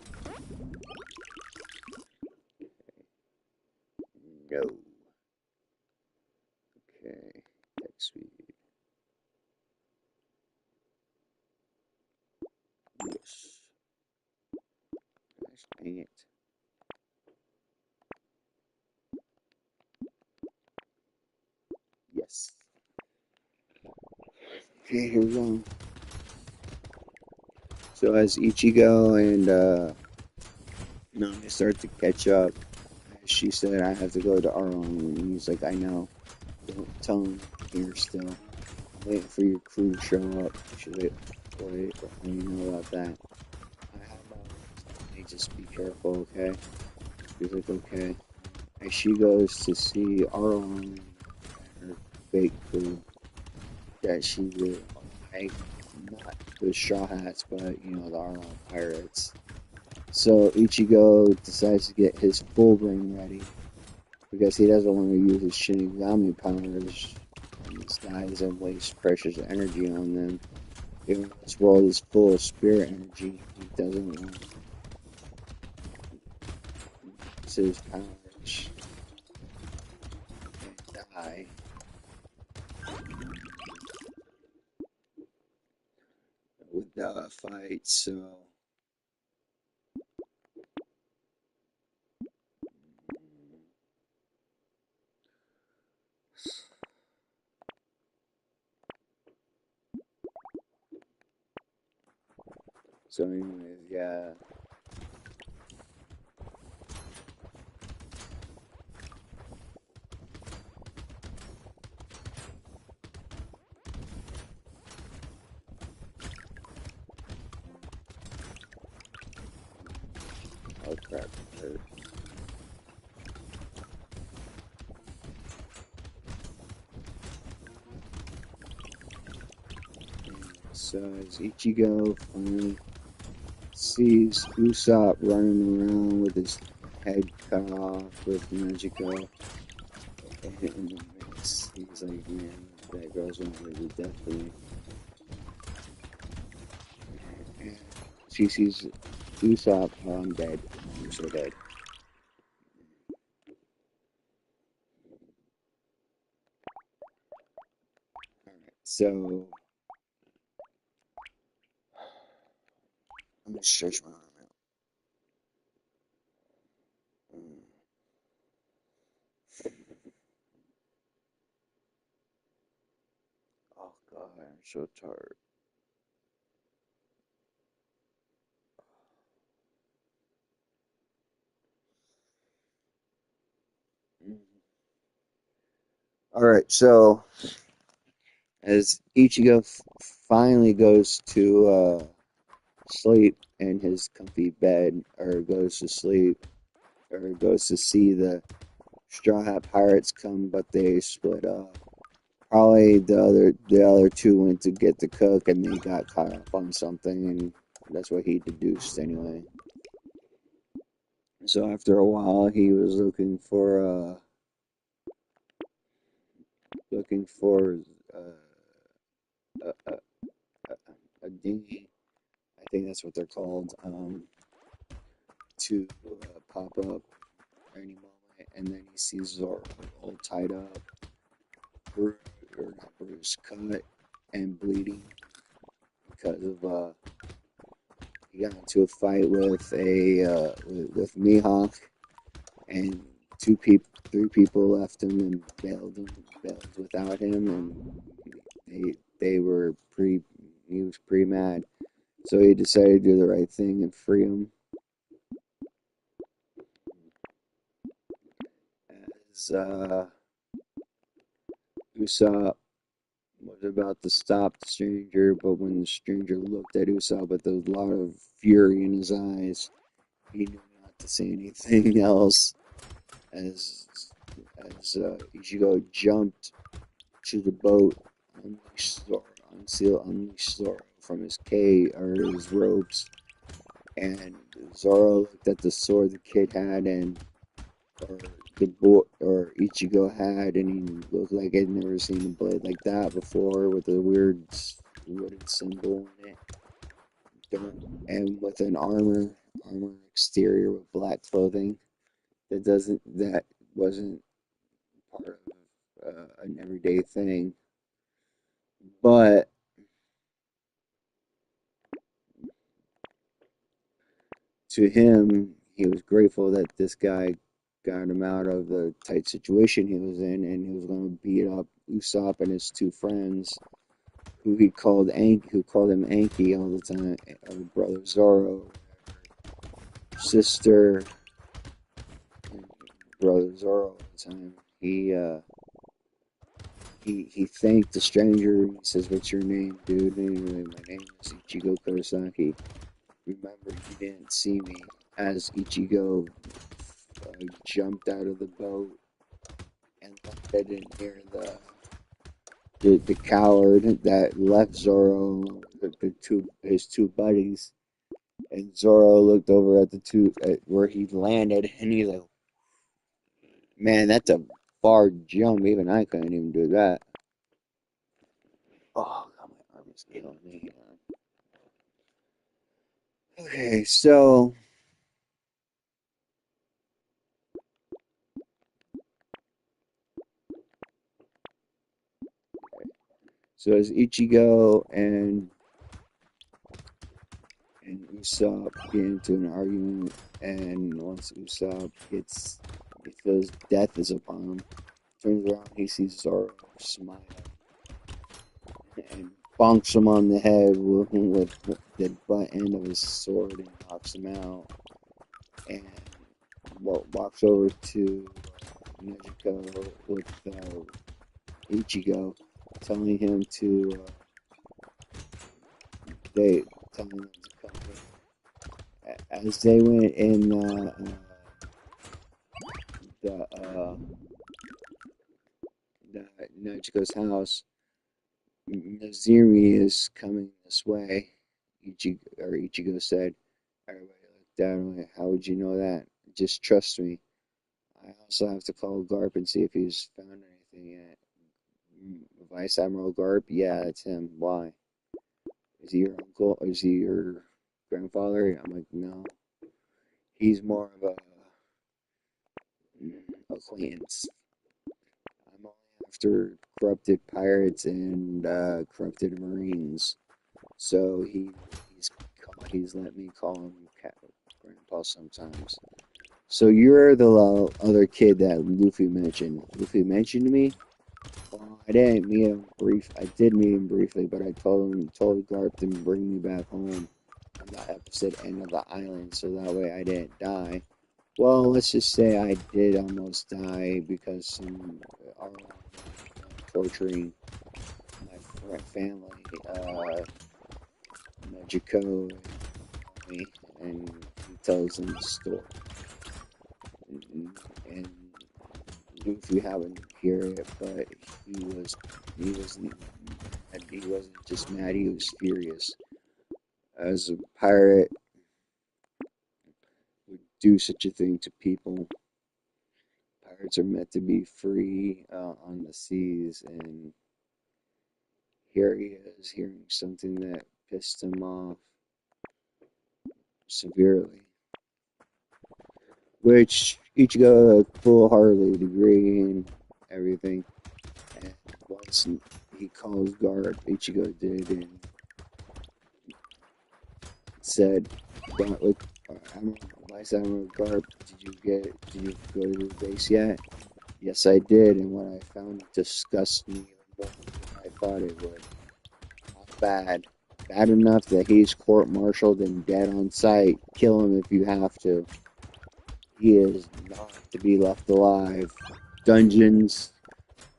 No. Okay. Text speed. Yes. Gosh dang it. Yes. Okay, here we go. So as Ichigo and Nami start to catch up, she said, "I have to go to Arlong," and he's like, "I know. Don't tell him here still. I'm waiting for your crew to show up." She's like, "Wait, what do you know about that?" "I have my orders. Hey, just be careful, okay?" He's like, "Okay." And she goes to see Arlong and her fake crew that she really like, not the Straw Hats, but the Arlong Pirates. So Ichigo decides to get his full brain ready because he doesn't want to use his Shinigami powers on these guys and waste precious energy on them. Even though this world is full of spirit energy, he doesn't want to use his powers and die without a fight. So anyways, yeah. Oh crap, it hurt. So as Ichigo finally sees Usopp running around with his head cut off with Magico in the mix, he's like, "Man, that girl's gonna live to death for me." And she sees Usopp, "Oh, I'm dead. I'm so dead." Alright, so I'm gonna stretch my arm out. Mm. Oh god, I'm so tired. Alright, so as Ichigo finally goes to sleep in his comfy bed, or goes to sleep, or goes to see the Straw Hat Pirates come, but they split up. Probably the other two went to get the cook, and they got caught up on something, and that's what he deduced anyway. So after a while, he was looking for a, a, a dinghy. I think that's what they're called. To pop up any moment, and then he sees Zoro all tied up, bruised, or not bruised, cut and bleeding because of he got into a fight with Mihawk, and three people left him and bailed without him, and they were pretty. He was pretty mad, so he decided to do the right thing and free him. As Usopp was about to stop the stranger, but when the stranger looked at Usopp with a lot of fury in his eyes, he knew not to say anything else. As Ichigo jumped to the boat, unleashed Zoro from his cage or his ropes, and Zoro looked at the sword the kid had, and or the boy or Ichigo had, and he looked like I'd never seen a blade like that before, with a weird wooden symbol in it, and with an armor exterior with black clothing that wasn't part of an everyday thing. But to him, he was grateful that this guy got him out of the tight situation he was in, and he was going to beat up Usopp and his two friends, who called him Anki all the time, or brother Zoro, sister, and brother Zoro all the time. He thanked the stranger. He says, "What's your name, dude?" And he's like, "My name is Ichigo Kurosaki. Remember, you didn't see me." As Ichigo jumped out of the boat and landed near the coward that left Zoro, his two buddies, and Zoro looked over at where he landed, and he's like, "Man, that's a far jump. Even I couldn't even do that." Oh, God, my arm is killing me. Okay, so as Ichigo and Usopp get into an argument, and once he feels death is upon him, turns around, he sees Zoro smile and bonks him on the head with the butt end of his sword and knocks him out. And walks over to Nezuko with Ichigo, telling him to they telling him to come in. As they went in the the Nezuko's house, Naziri is coming this way. Ichigo said. Everybody looked at him like, "How would you know that? Just trust me." I also have to call Garp and see if he's found anything yet. Vice Admiral Garp? Yeah, it's him. Why? Is he your uncle? Is he your grandfather? I'm like, no. He's more of a acquaintance. I'm only after corrupted pirates and corrupted marines. So he's let me call him Grandpa sometimes. So you're the other kid that Luffy mentioned. Luffy mentioned me. Well, I didn't meet him I did meet him briefly, but I told Garp to bring me back home on the opposite end of the island, so that way I didn't die. Well, let's just say I did almost die because some Arlong was torturing my family, Magico and me, and he tells them the story. And if you haven't heard it, but he wasn't even mad. He wasn't just mad. He was furious. As a pirate would do such a thing to people. Pirates are meant to be free on the seas, and here he is hearing something that pissed him off severely. Which Ichigo full-heartedly agree and everything. And once he calls Garp, Ichigo did, and said, "Gauntlet, Vice Admiral Garp, did you go to the base yet?" Yes, I did, and what I found disgusted me even more than I thought it would. How bad. Bad enough that he's court-martialed and dead on sight. Kill him if you have to. He is not to be left alive. Dungeons,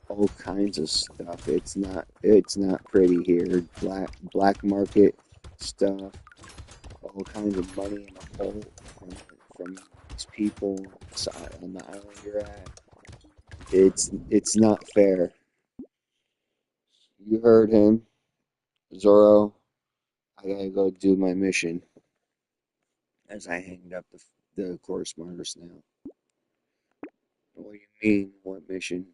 all kinds of stuff. It's not pretty here. Black market stuff, all kinds of money in a hole from these people on the island you're at. It's not fair. You heard him, Zoro. I gotta go do my mission as I hanged up the correspondence now. What do you mean? What mission?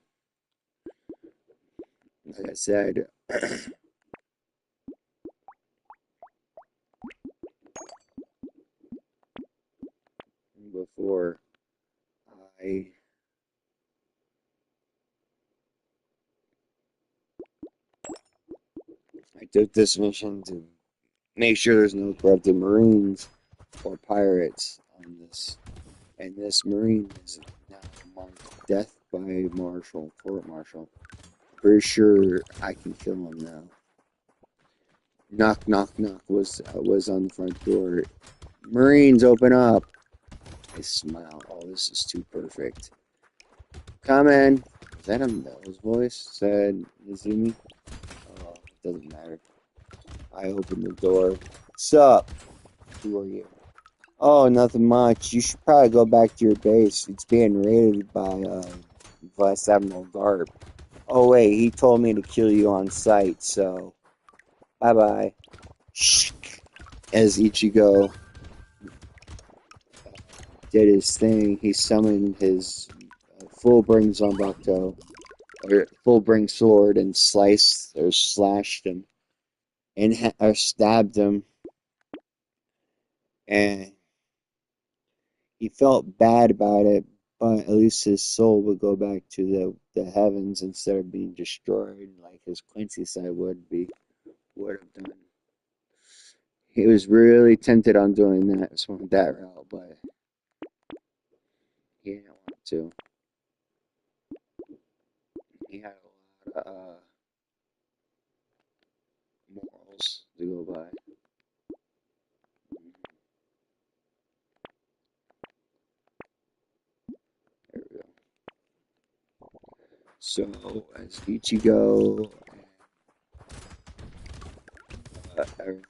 Like I said before, I I took this mission to make sure there's no corrupted Marines or pirates on this. And this Marine is now marked death by court martial. Pretty sure I can kill him now. Knock, knock, knock was on the front door. Marines, open up! I smile. Oh, this is too perfect. Come in. Was that a Mel's voice? Said Izumi. Oh, it doesn't matter. I opened the door. What's up? Who are you? Oh, nothing much. You should probably go back to your base. It's being raided by Vice Admiral Garp. Oh wait, he told me to kill you on sight, so bye bye. As Ichigo did his thing, he summoned his full bring Zanbakuto, or full bring sword, and sliced or slashed him, and or stabbed him, and he felt bad about it, but at least his soul would go back to the heavens instead of being destroyed like his Quincy side would have done. He was really tempted on doing that route, but he didn't want to. He had a lot of morals to go by. There we go. So as Ichigo and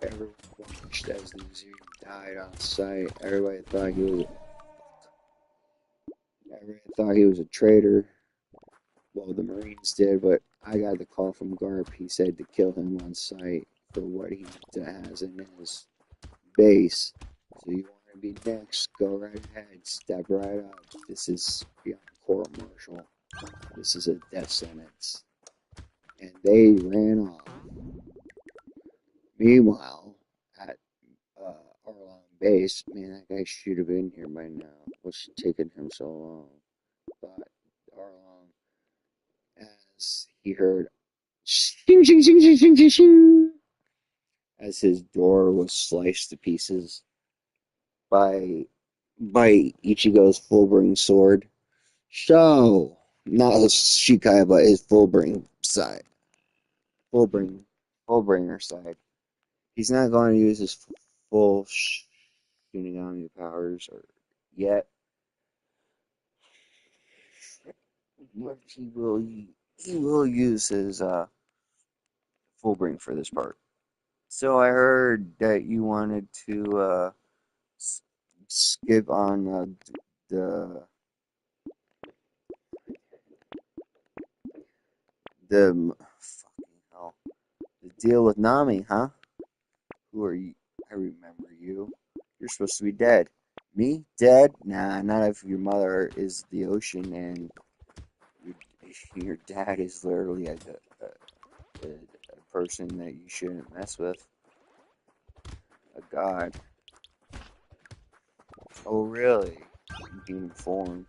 everyone watched as the museum died on sight, everybody thought he was a traitor. Well, the Marines did, but I got the call from Garp. He said to kill him on sight for what he has in his base. So you want to be next? Go right ahead. Step right up. This is beyond court martial. This is a death sentence. And they ran off. Meanwhile, at Arlong base, man, that guy should have been here by now. What's taking him so long? But Arlong, as he heard shing, shing, shing, shing, shing, shing, shing, as his door was sliced to pieces by Ichigo's full bring sword. So, not his Shikai, but his full bring side, full bring, full bringer side. He's not going to use his full Shinigami powers or yet. But he will use his full brain for this part. So I heard that you wanted to s- skip on the fucking hell, the deal with Nami, huh? Who are you? I remember you. You're supposed to be dead. Me? Dead? Nah, not if your mother is the ocean and your, your dad is literally a person that you shouldn't mess with. A god. Oh, really? In human form.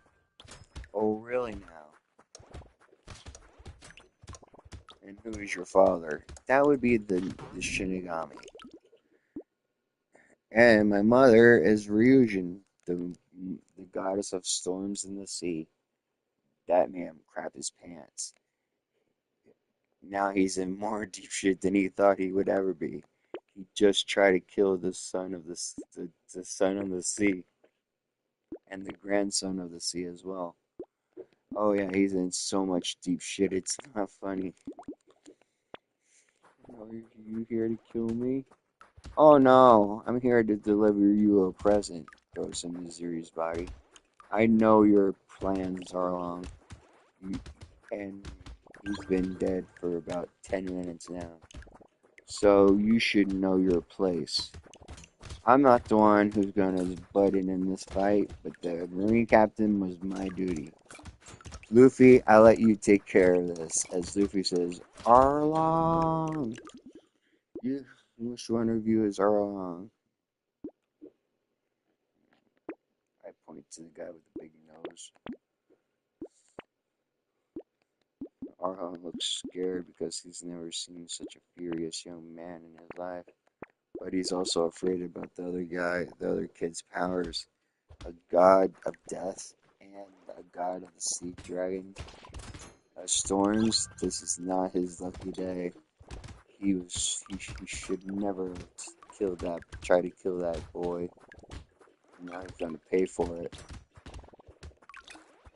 Oh, really now? And who is your father? That would be the Shinigami. And my mother is Ryujin, the goddess of storms in the sea. That man crapped his pants. Now he's in more deep shit than he thought he would ever be. He just tried to kill the son of the son of the sea and the grandson of the sea as well. Oh yeah, he's in so much deep shit. It's not funny. Are you here to kill me? Oh no, I'm here to deliver you a present. Goes in Missouri's body. I know your plans are long, and he's been dead for about 10 minutes now. So you should know your place. I'm not the one who's gonna butt in this fight, but the Marine Captain was my duty. Luffy, I let you take care of this. As Luffy says, Arlong! You, which one of you is Arlong? I point to the guy with the big nose. Arlong looks scared because he's never seen such a furious young man in his life. But he's also afraid about the other guy, the other kid's powers. A god of death and a god of the sea dragon. Storms, this is not his lucky day. He should never try to kill that boy. Now he's gonna pay for it.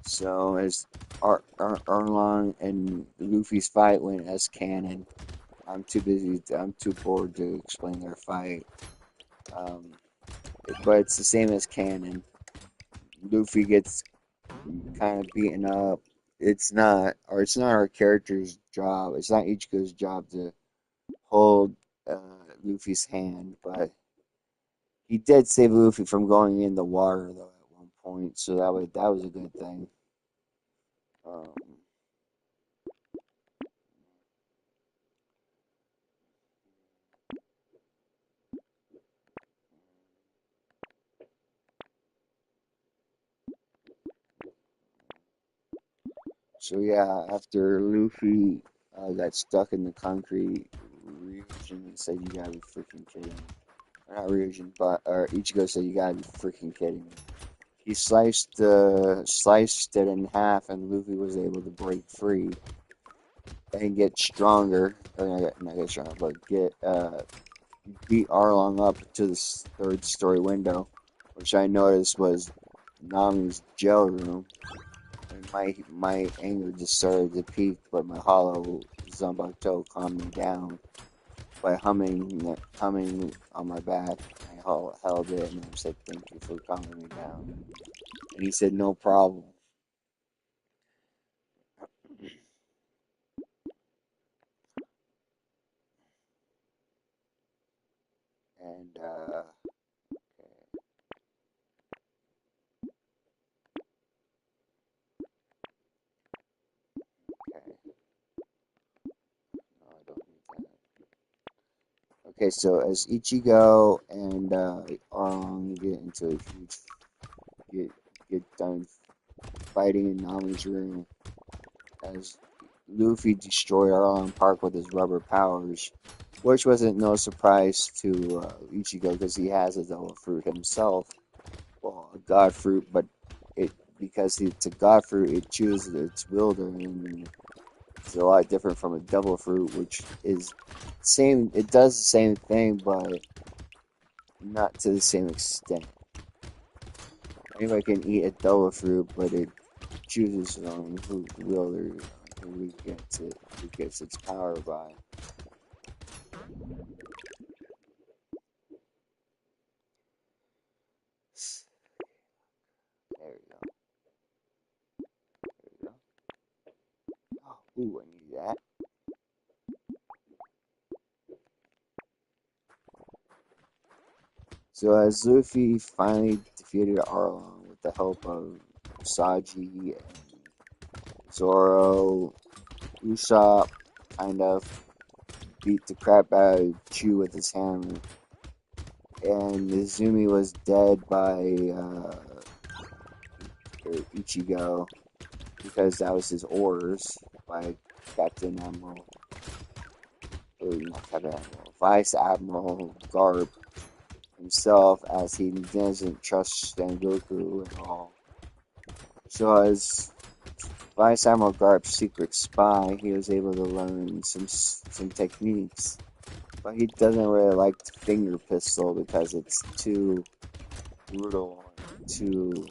So as Arlong and Luffy's fight went as canon, I'm too bored to explain their fight. Um, but it's the same as canon. Luffy gets kind of beaten up. It's not our character's job. It's not Ichigo's job to hold uh, Luffy's hand, but he did save Luffy from going in the water though at one point, so that was a good thing. Um, so yeah, after Luffy got stuck in the concrete, Ryujin said, "You gotta be freaking kidding me!" Or not Ryujin, but or Ichigo said, "You gotta be freaking kidding me!" He sliced it in half, and Luffy was able to break free and get stronger. Or not get stronger, but get beat Arlong up to the third story window, which I noticed was Nami's jail room. And my anger just started to peak, but my hollow Zambato calmed me down by humming on my back. I held it and I said, "Thank you for calming me down." And he said, "No problem." And okay, no, I don't need that. Okay, so as Ichigo and Arlong get into a huge get get done fighting in Nami's room, as Luffy destroyed Arlong Park with his rubber powers, which wasn't no surprise to Ichigo because he has a devil fruit himself. Well, a god fruit, but it because it's a god fruit, it chooses its wielder, and it's a lot different from a devil fruit, which is same. It does the same thing, but not to the same extent. Anybody can eat a devil fruit, but chooses on who wielder who gets its power by. There we go. There we go. Oh, ooh, I need that. So as Luffy finally defeated Arlong with the help of Saji and Zoro, Usopp kind of beat the crap out of Chu with his hammer, and Izumi was dead by Ichigo because that was his orders by Captain Admiral, or not Captain Admiral, Vice Admiral Garp himself, as he doesn't trust Sengoku at all. So as Vice Admiral Garp's secret spy, he was able to learn some techniques, but he doesn't really like the finger pistol because it's too brutal, too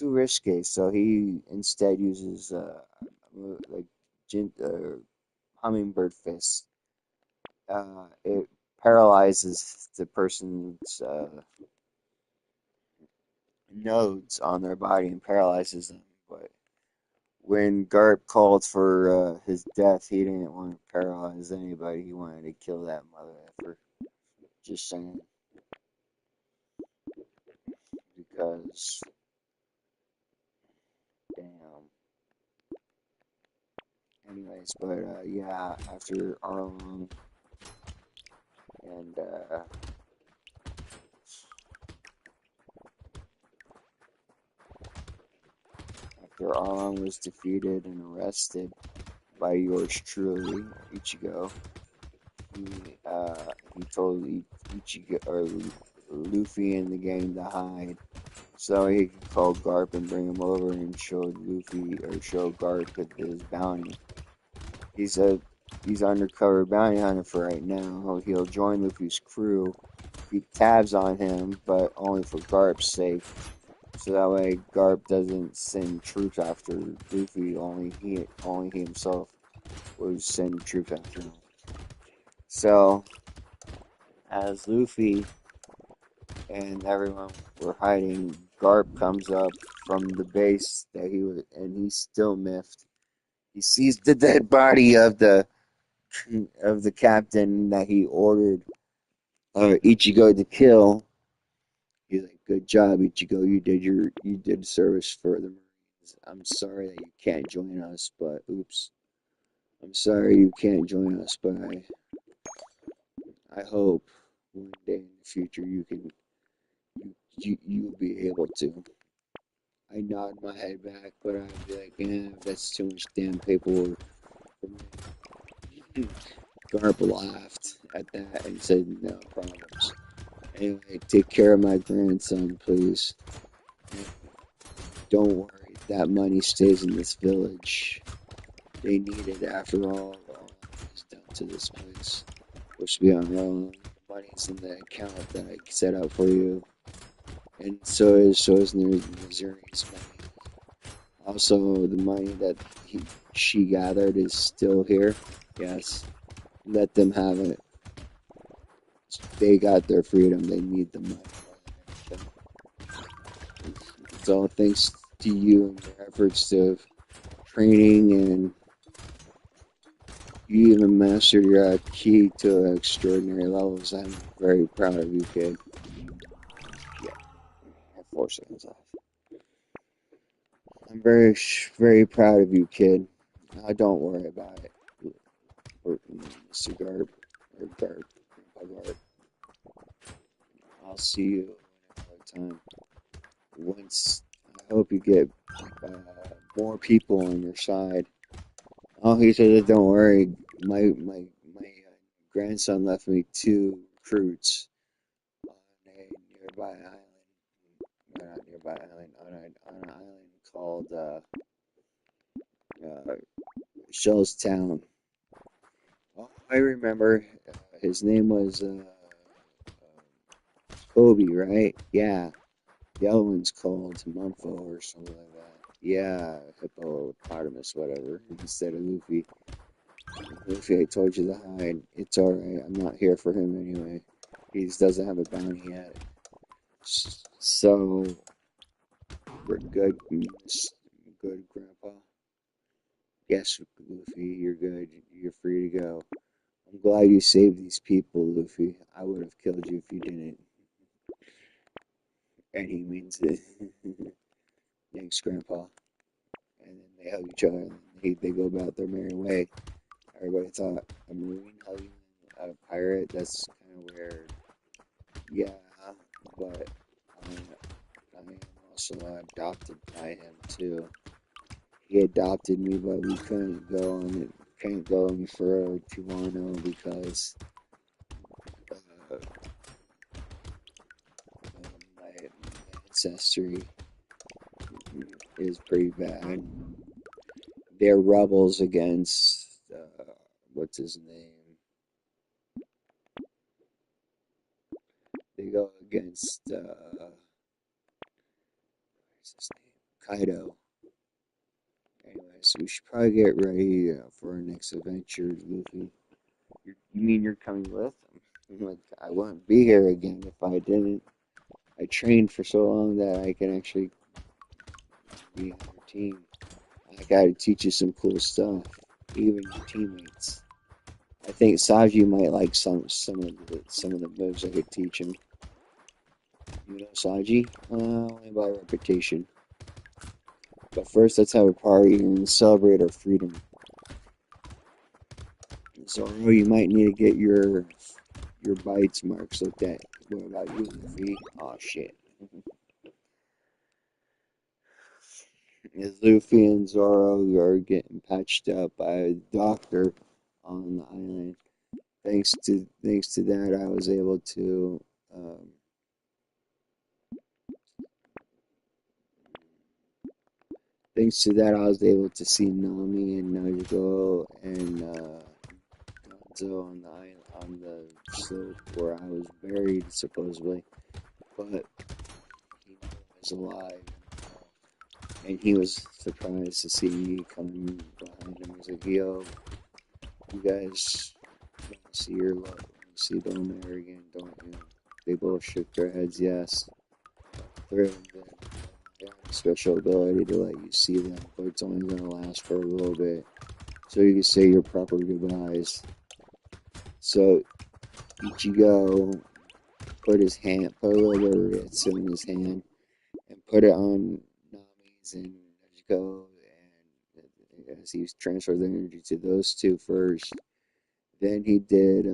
risky. So he instead uses like hummingbird fist. It paralyzes the person's nodes on their body and paralyzes them. But when Garp called for his death, he didn't want to paralyze anybody. He wanted to kill that mother effer. Just saying, because damn. Anyways, but yeah, after Arlong and after Arlong was defeated and arrested by yours truly, Ichigo, he told Ichigo or Luffy and the gang to hide, so he could call Garp and bring him over and show Garp his bounty. He's undercover bounty hunter for right now. He'll join Luffy's crew, keep tabs on him, but only for Garp's sake. So that way Garp doesn't send troops after Luffy. Only he himself will send troops after him. So as Luffy and everyone were hiding, Garp comes up from the base that he was, and he's still miffed. He sees the dead body of the captain that he ordered Ichigo to kill. He's like, "Good job, Ichigo. You did service for the Marines. I'm sorry that you can't join us, but oops. I'm sorry you can't join us, but I hope one day in the future you'll be able to." I nod my head back, but I'd be like, "Yeah, that's too much damn paperwork for me." Garp laughed at that and said, "No problems. Anyway, take care of my grandson, please. And don't worry, that money stays in this village. They need it after all is done to this place. Supposed to be on their own. Money's in the account that I set up for you, and so is Missouri's money. Also, the money that she gathered is still here. Yes, let them have it. They got their freedom. They need the money more than anything. It's all thanks to you and your efforts of training, and you even mastered your key to extraordinary levels. I'm very proud of you, kid." Yeah, I force it. I'm very proud of you, kid. Don't worry about it, Mr. Garb, or Garb, Grandpa Garb. I'll see you another time. Once, I hope you get more people on your side. Oh, he said, "Don't worry. My grandson left me two recruits on a nearby island. No, not nearby island. On an island called uh, Shell's Town. Oh, I remember. His name was Kobe, right? Yeah. The other one's called Mumfo or something like that. Yeah, hippopotamus, whatever. Instead of Luffy. Luffy, I told you to hide. It's alright. I'm not here for him anyway. He just doesn't have a bounty yet. So, we're good, good, Grandpa. Yes, Luffy, you're good. You're free to go. I'm glad you saved these people, Luffy. I would have killed you if you didn't. And he means it. Thanks, Grandpa. And then they hug each other and they go about their merry way. Everybody thought a Marine hugging a pirate, that's kind of weird. Yeah, but I am also adopted by him too. He adopted me, but we can't go any further to Wano because uh, my ancestry is pretty bad. They're rebels against what's his name? They go against what's his name? Kaido. Anyways, we should probably get ready for our next adventure, Luffy. You mean you're coming with? I'm like, I wouldn't be here again if I didn't. I trained for so long that I can actually be on your team. I gotta teach you some cool stuff, even your teammates. I think Saji might like some of the moves I could teach him. You know Saji? Only by reputation. But first, let's have a party and celebrate our freedom. Zoro, you might need to get your bites marks looked at. What about you, Luffy? Oh shit. As Luffy and Zoro are getting patched up by a doctor on the island. Thanks to that, I was able to thanks to that, I was able to see Nami and Naruto and Gonzo on the island, on the slope where I was buried supposedly, but he was alive. And he was surprised to see me coming behind him. He's like, "Yo, you guys want to see your love, see them there again, don't you?" They both shook their heads, yes. Thrilled that I have a special ability to let you see them, but it's only going to last for a little bit, so you can say your proper goodbyes. So Ichigo put a little bit of Ritsu in his hand and put it on Nami's and Nezuko, and as he transferred the energy to those two first, then he did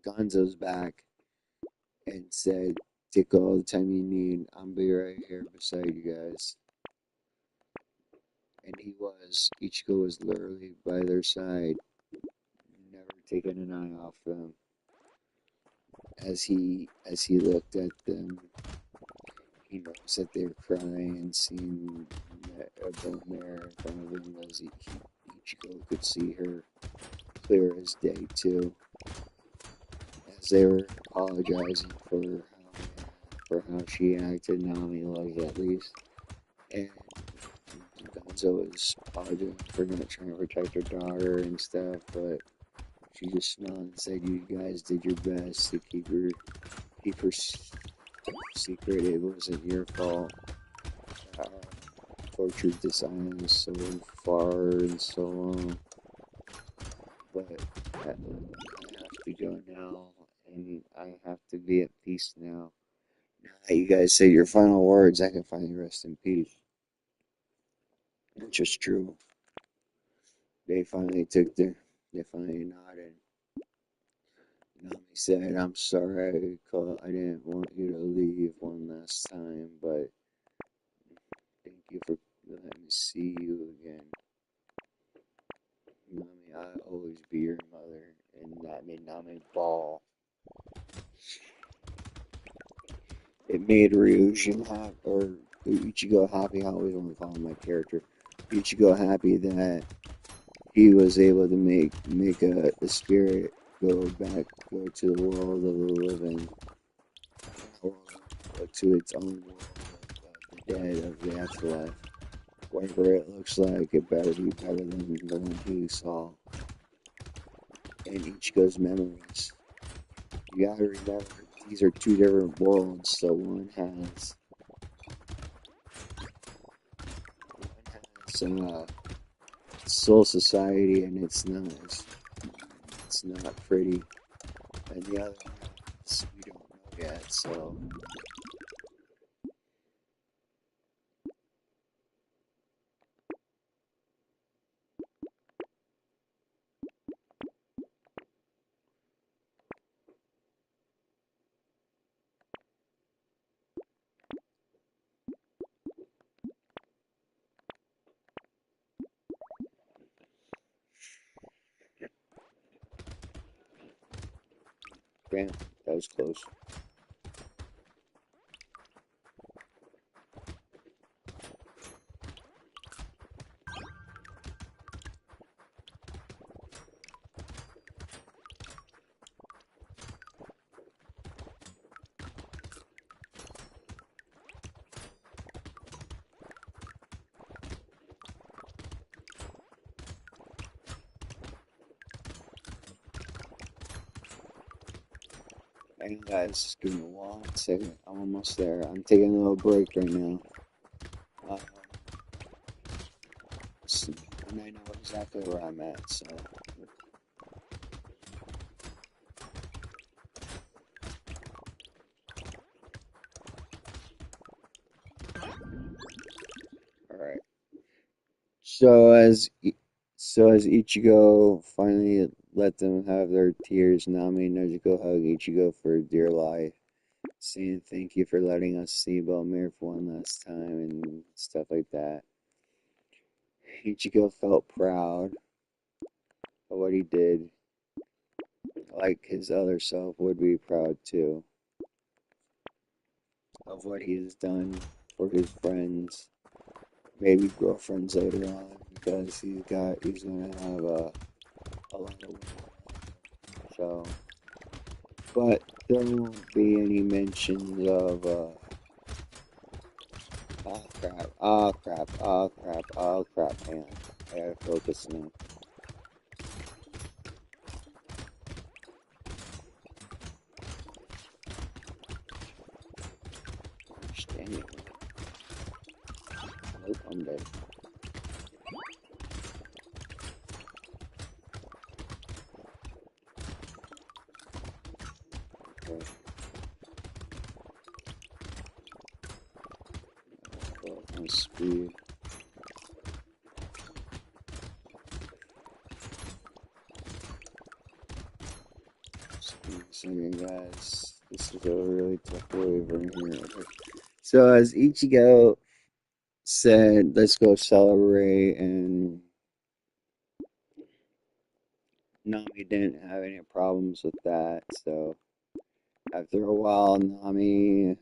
Gonzo's back and said, "Take all the time you need. I'll be right here beside you guys." And Ichigo was literally by their side, never taking an eye off them. As he looked at them, he noticed that they were crying and seeing a bone there in front of him. As Ichigo could see her clear as day too, as they were apologizing for how she acted. Nami was, at least, and Gonzo was apologizing for not trying to protect her daughter and stuff, but she just smiled and said, "You guys did your best to keep her secret. It wasn't your fault. Uh, tortured this island so far and so long, but I have to go now, and I have to be at peace now. Now that you guys say your final words, I can finally rest in peace." Which is true. They finally they finally nodded. Nami said, "I'm sorry, I didn't want you to leave one last time, but thank you for letting me see you again. Nami, I'll always be your mother." And that made Nami bawl. It made Ryujin happy, or Ichigo happy. I always want to call him my character. Ichigo happy that he was able to make a spirit go to the world of the living, or to its own world of the dead, of the afterlife. Whatever it looks like, it better be better than the one he saw. And Ichigo's memories. You gotta remember, these are two different worlds. So one has soul society, and it's not pretty, and the other has, we don't know yet. So damn, that was close. And guys, give me 1 second. I'm almost there. I'm taking a little break right now. Uh, and I know exactly where I'm at. So, all right. So as Ichigo finally let them have their tears, Nami and Nezuko hug Ichigo for dear life, saying thank you for letting us see Belmere for one last time and stuff like that. Ichigo felt proud of what he did, like his other self would be proud too, of what he has done for his friends, maybe girlfriends later on, because he's gonna have a lot of women. So, but there won't be any mentions of oh crap, man. I gotta focus now. Understanding. Nope, I'm dead. Okay. Well, my speed. Second, guys. This is a really tough wave right here. Okay. So as Ichigo said, let's go celebrate, and Nami didn't have any problems with that. So after a while, Nami and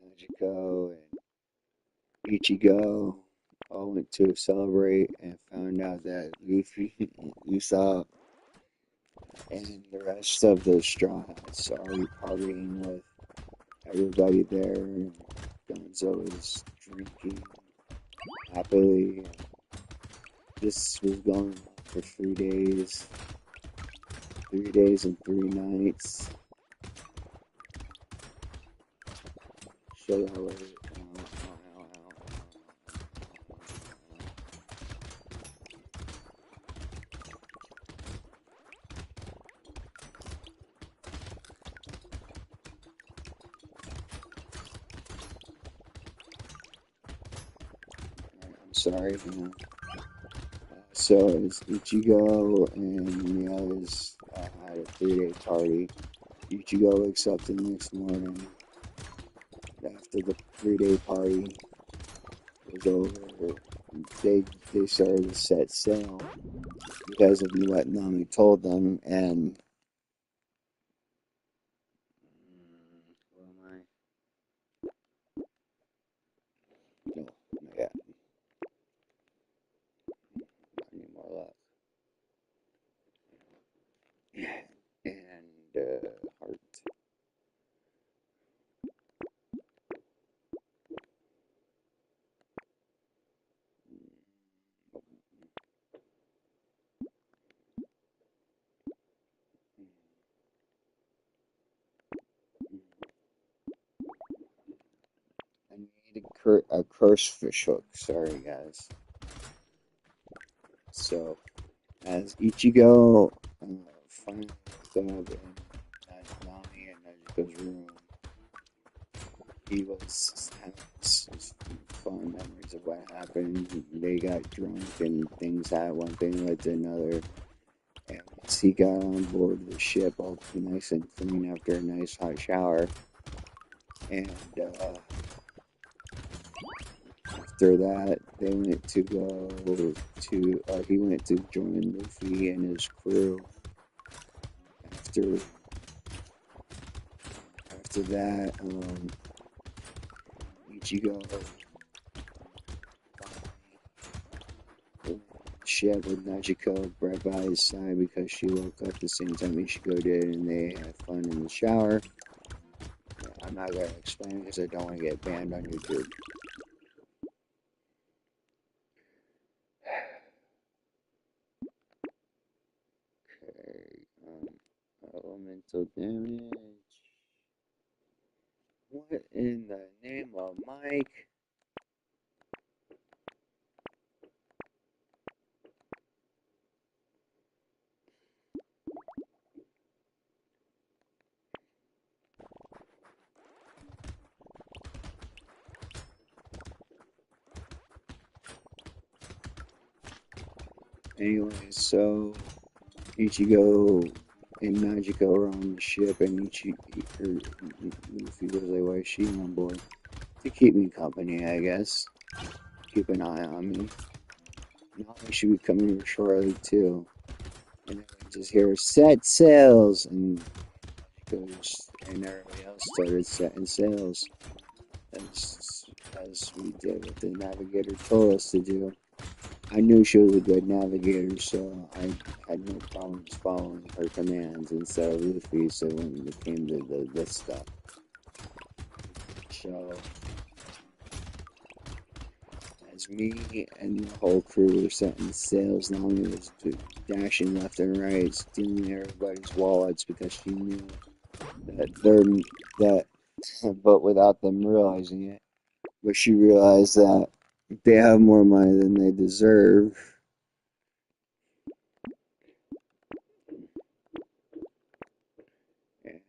Nezuko and Ichigo all went to celebrate and found out that Luffy, Usopp, and the rest of the Straw Hats are partying with everybody there. Gonzo is drinking happily. This was going on for 3 days, 3 days and 3 nights. Show y'all later. I'm sorry. So it's Ichigo and the others had a 3 day party. Ichigo wakes up the next morning after the 3 day party was over. They started to set sail because of what Nami told them, and what am I? No, not yet. I need more luck. need a curse fish hook. Sorry, guys. So, as Ichigo finally looked up in Nami and Najiko's room, he was having his fun memories of what happened. They got drunk and one thing led to another. And once he got on board the ship, all nice and clean after a nice hot shower, and after that, they went to go to. He went to join Luffy and his crew. After that, Ichigo shared with Najiko right by his side because she woke up the same time Ichigo did, and they had fun in the shower. I'm not gonna explain it because I don't want to get banned on YouTube. Okay, elemental damage. What in the name of Mike? Anyway, so Ichigo and Najiko are on the ship, and Luffy was like, "Why is she on board?" To keep me company, I guess. Keep an eye on me. Nami should be coming here shortly too. And then we just hear set sails, and everybody else started setting sails, as we did what the navigator told us to do. I knew she was a good navigator, so I had no problems following her commands instead of Luffy. So when it came to this stuff, so as me and the whole crew were setting sails, Nami was dashing left and right, stealing everybody's wallets because she knew that, but without them realizing it. But she realized that they have more money than they deserve. And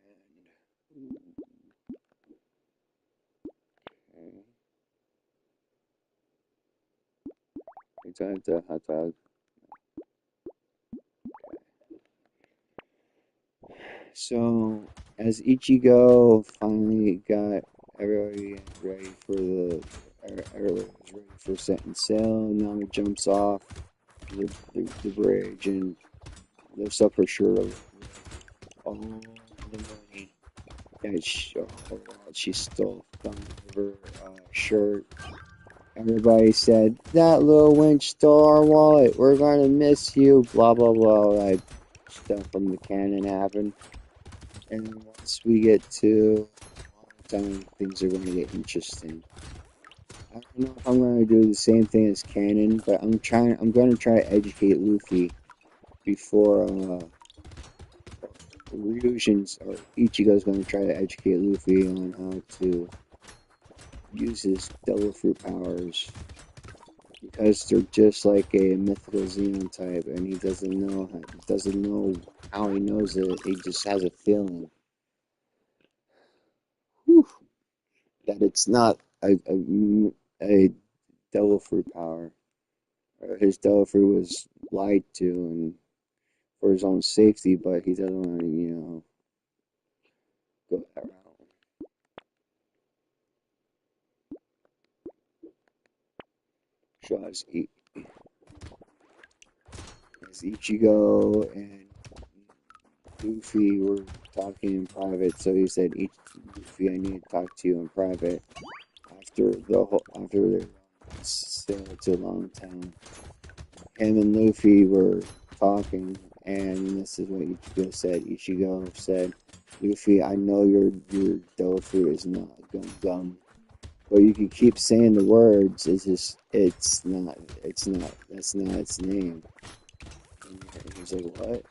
it's time to hot dog. So as Ichigo finally got everybody ready for everybody was ready for setting sail, Nami jumps off the bridge and lifts up her shirt of all the money that she stole from her shirt. Everybody said, "That little wench stole our wallet. We're gonna miss you." Blah blah blah. Like stuff from the canon happened. And then once we get to time, things are going to get interesting. I don't know if I'm going to do the same thing as canon, but I'm going to try to educate Luffy before Ryujin's or Ichigo's going to try to educate Luffy on how to use his devil fruit powers, because they're just like a mythical Xenon type, and he doesn't know how he knows it. He just has a feeling. Whew. That it's not a devil fruit power. His devil fruit was lied to and for his own safety, but he doesn't want to, go that route. So as Ichigo and Luffy were talking in private, so he said, Luffy, I need to talk to you in private after they sailed to Longtown. Him and Luffy were talking, and this is what Ichigo said. Ichigo said, Luffy, I know your devil fruit is not gum, but you can keep saying the words. That's not its name. And he's like, what?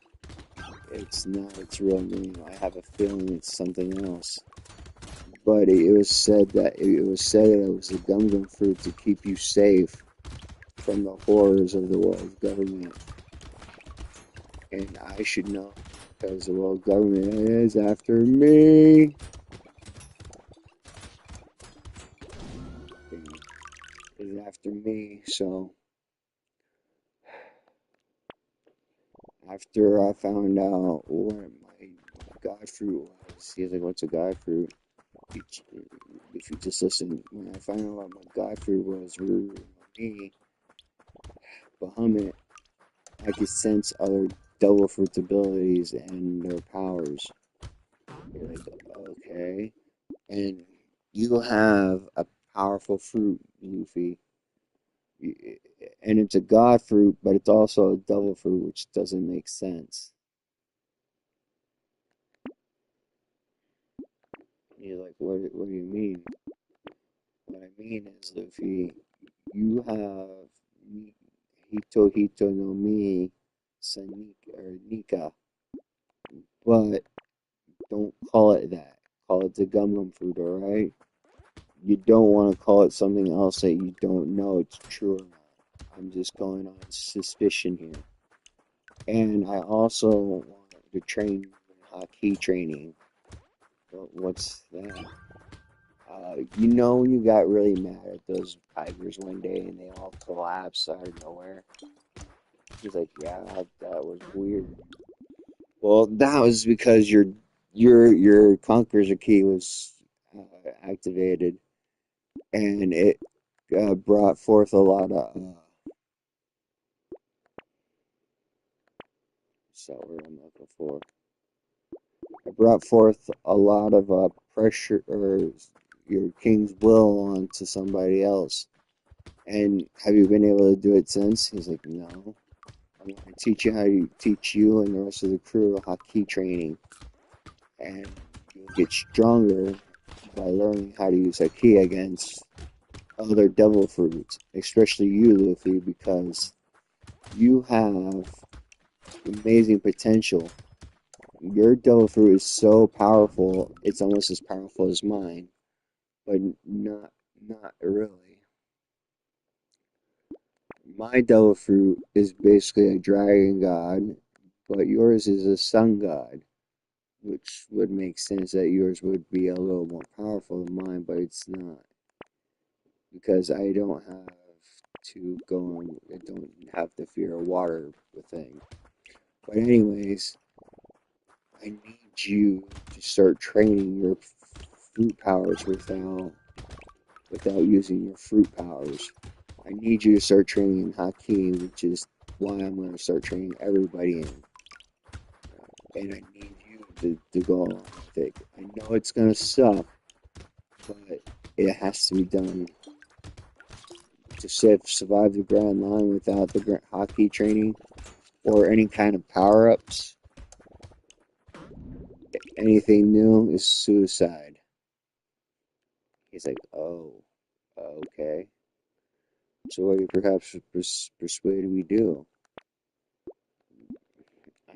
It's not its real name. I have a feeling it's something else. but it was a gum gum fruit to keep you safe from the horrors of the world government. And I should know because the world government is after me. Is after me. So after I found out what my god fruit was, he's like, "What's a god fruit?" If you just listen, when I found out what my god fruit was, me, Bahamut, I could sense other devil fruit's abilities and their powers. You're like, okay, and you have a powerful fruit, Luffy. And it's a god fruit, but it's also a devil fruit, which doesn't make sense. You're like, what do you mean? What I mean is, Luffy, you have Hito no Mi Sanika or Nika, but don't call it that. Call it the Gum Gum fruit, alright? You don't want to call it something else that you don't know it's true or not. I'm just going on suspicion here. And I also want to train hockey training. What's that? You know when you got really mad at those tigers one day and they all collapsed out of nowhere? He's like, yeah, that was weird. Well, that was because your Conqueror's key was activated, and it brought forth a lot of so what I'm looking for. It brought forth a lot of pressure or your king's will onto somebody else. And have you been able to do it since? He's like, no. I'm going to teach you how to teach you and the rest of the crew hockey training. And you'll get stronger by learning how to use haki against other devil fruits, especially you, Luffy, because you have amazing potential. Your devil fruit is so powerful, it's almost as powerful as mine, but not really. My devil fruit is basically a dragon god, but yours is a sun god, which would make sense that yours would be a little more powerful than mine, but it's not because I don't have to go on, I don't have the fear of water thing. But anyways, I need you to start training your fruit powers without using your fruit powers. I need you to start training in Haki, which is why I'm going to start training everybody in. And I need you to go along with it. I know it's going to suck, but it has to be done. To survive the Grand Line without the hockey training or any kind of power ups, anything new is suicide. He's like, oh, okay. So what do you perhaps persuade we do?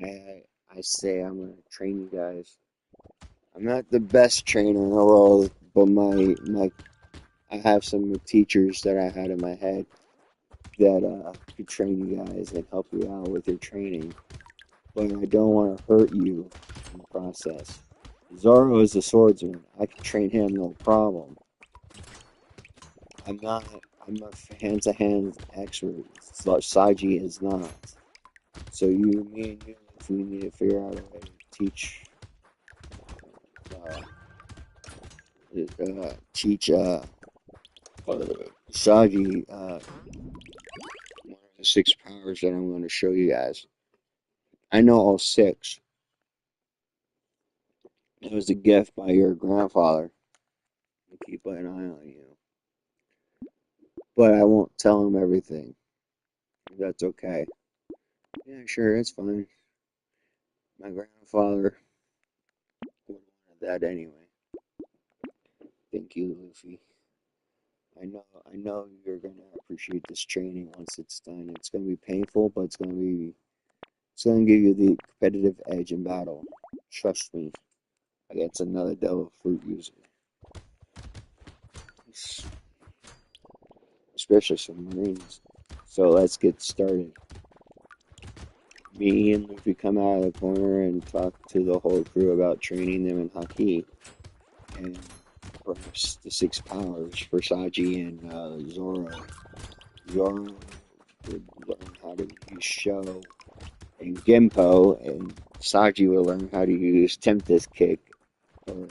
I say I'm gonna train you guys. I'm not the best trainer in the world, but my I have some teachers that I had in my head that could train you guys and help you out with your training. But I don't want to hurt you in the process. Zoro is a swordsman. I can train him no problem. I'm not. I'm a hand-to-hand expert. Saji is not. So me and you, if we need to figure out a way to uh, teach Saji one of the six powers that I'm going to show you guys. I know all six. It was a gift by your grandfather to keep an eye on you. But I won't tell him everything. That's okay. Yeah, sure, it's fine. My grandfather would want that anyway. Thank you, Luffy. I know you're gonna appreciate this training once it's done. It's gonna be painful, but it's gonna give you the competitive edge in battle. Trust me, against another devil fruit user. things, especially submarines. So let's get started. Me and Luffy come out of the corner and talk to the whole crew about training them in haki and perhaps the six powers for Saji and Zoro. Zoro would learn how to use Sho and Genpo, and Saji will learn how to use Tempest Kick, or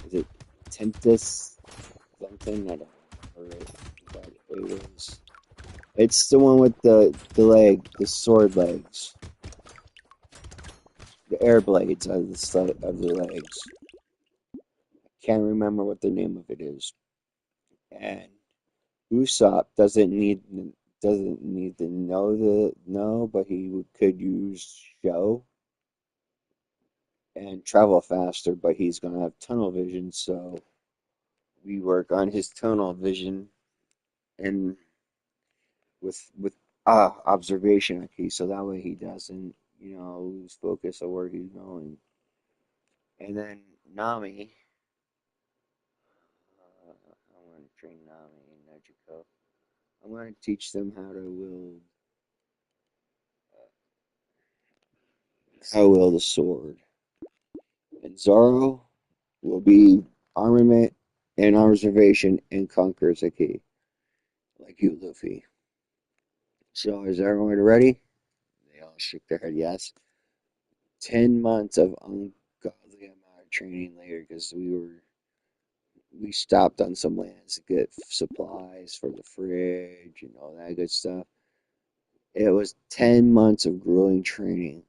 is it Tempest something? I don't remember it, but it was. It's the one with the sword legs, the air blades of the legs. Can't remember what the name of it is. And Usopp doesn't need to know, but he could use Sho and travel faster, but he's gonna have tunnel vision, so we work on his tunnel vision and with observation key, so that way he doesn't, lose focus of where he's going. And then Nami, I'm gonna train Nami and Nezuko. I'm gonna teach them how to wield the sword. And Zoro will be armament and observation and conquers a key, like you, Luffy. So is everyone ready? They all shook their head yes. 10 months of ungodly amount of training later, because we stopped on some lands to get supplies for the fridge and all that good stuff. It was 10 months of grueling training.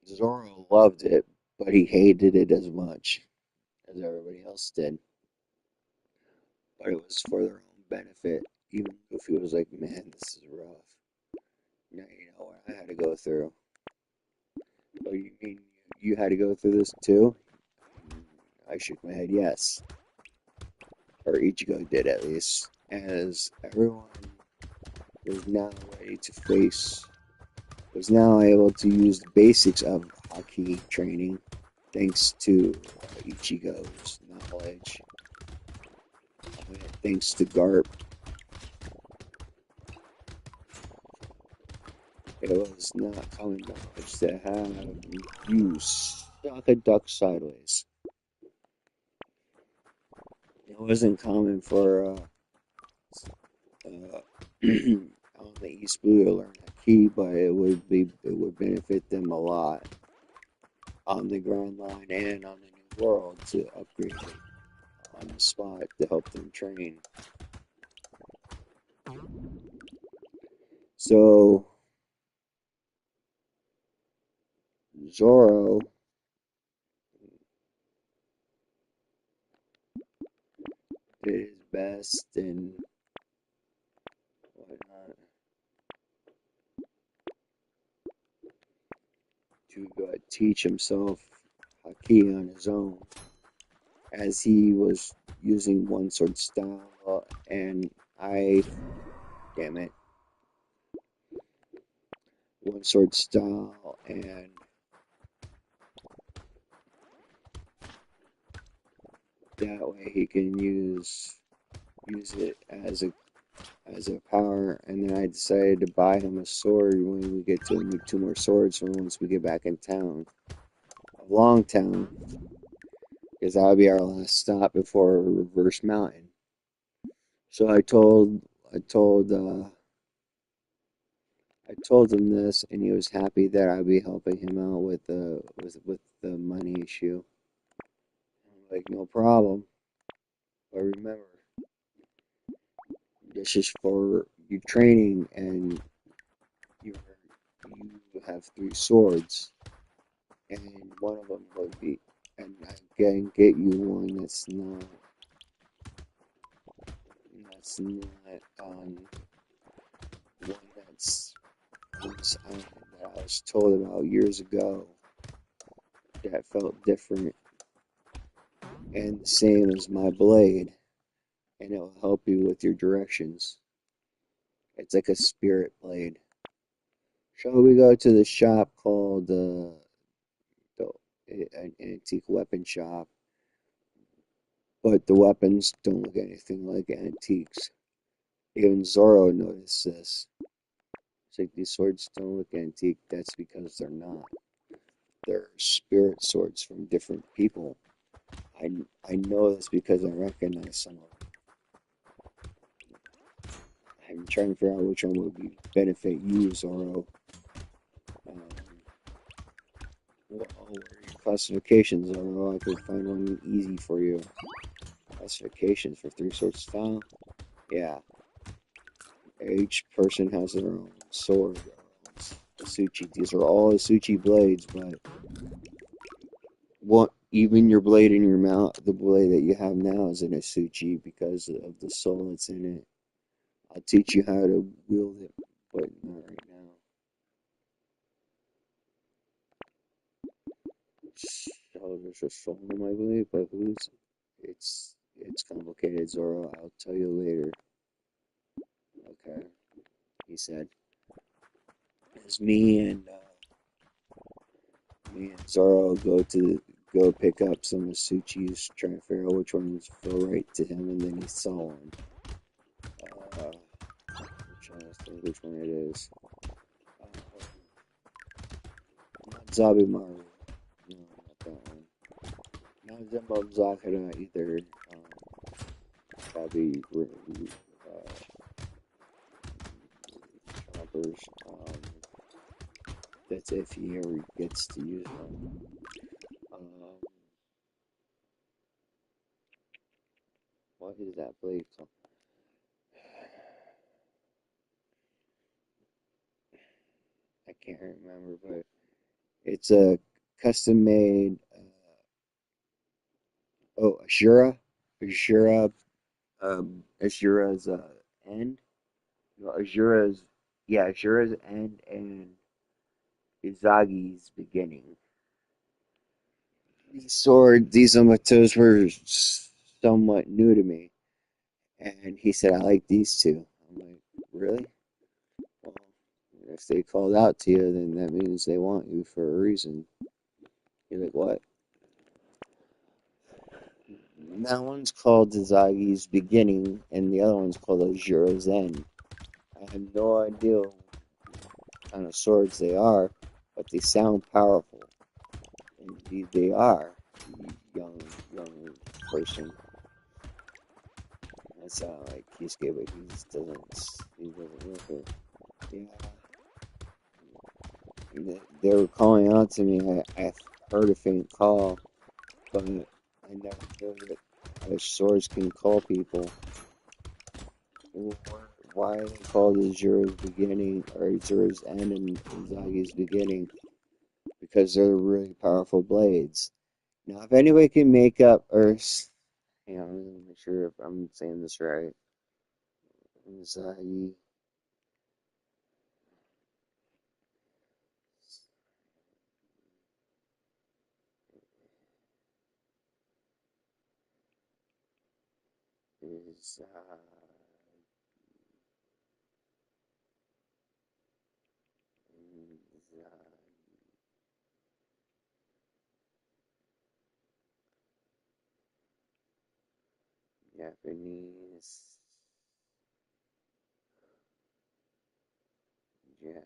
Zoro loved it, but he hated it as much as everybody else did. But it was for their own benefit. Even if he was like, man, this is rough. Now you know what I had to go through. Oh, you mean you had to go through this too? I shook my head yes. Or Ichigo did at least. As everyone was now ready to face, was now able to use the basics of hockey training thanks to Ichigo's knowledge. Thanks to Garp, it was not common knowledge to have you suck a duck sideways. It wasn't common for on the East Blue to learn Haki, but it would benefit them a lot on the Grand Line and on the New World to upgrade it on the spot to help them train. So Zoro did his best and whatnot to teach himself Haki on his own, as he was using one sword style, and damn it, one sword style, and that way he can use it as a power. And then I decided to buy him a sword when we get to two more swords for once we get back in town, a long town, because that'll be our last stop before Reverse Mountain. So I told him this, and he was happy that I'd be helping him out with the money issue. I'm like, no problem. But remember, this is for your training, and you have three swords, and one of them would be, and I can get you one that's not on one that's on this island that I was told about years ago that felt different and the same as my blade, and it will help you with your directions. It's like a spirit blade. Shall we go to the shop called an antique weapon shop? but the weapons don't look anything like antiques. Even Zoro noticed this. It's like these swords don't look antique. That's because they're not. They're spirit swords from different people. I, I know this because I recognize some of them. I'm trying to figure out which one would benefit you, Zoro. Um, what are your classifications, Zoro? I could find one easy for you. Classifications for three sword style? Yeah. Each person has their own sword. Asuchi. These are all Asuchi blades, but what even your blade in your mouth, the blade that you have now is an Asuchi because of the soul that's in it. I'll teach you how to wield it, but not right now. So there's a soul in my blade, but who's? It's complicated, Zoro. I'll tell you later. Okay, he said. As me and Zoro go pick up some Asuchis, trying to figure out which ones feel right to him, and then he saw one. I'm trying to think which one it is. Not Zabimaru. No, not that one. Not Zembo Zakura either. That'd be choppers. That's if he ever gets to use them. Um, what is that blade called? I can't remember, but it's a custom made. Oh, Ashura, Ashura's end. No, Ashura's end and Izagi's beginning. These Amatos were somewhat new to me, and he said, "I like these two." I'm like, "Really? Well, if they called out to you, then that means they want you for a reason." You're like, "What?" That one's called Izagi's beginning, and the other one's called Ashura's end. I have no idea what kind of swords they are, but they sound powerful. Indeed, they are, young person. That sound like Kisuke, but he doesn't look it. Yeah, they were calling out to me. I heard a faint call, but I never knew that swords can call people. Why are they called Azura's beginning or Azura's end and Uzagi's beginning? Because they're really powerful blades. Now, if anybody can make up, or hang on, let me make sure if I'm saying this right. Uzagi is Japanese. Ja,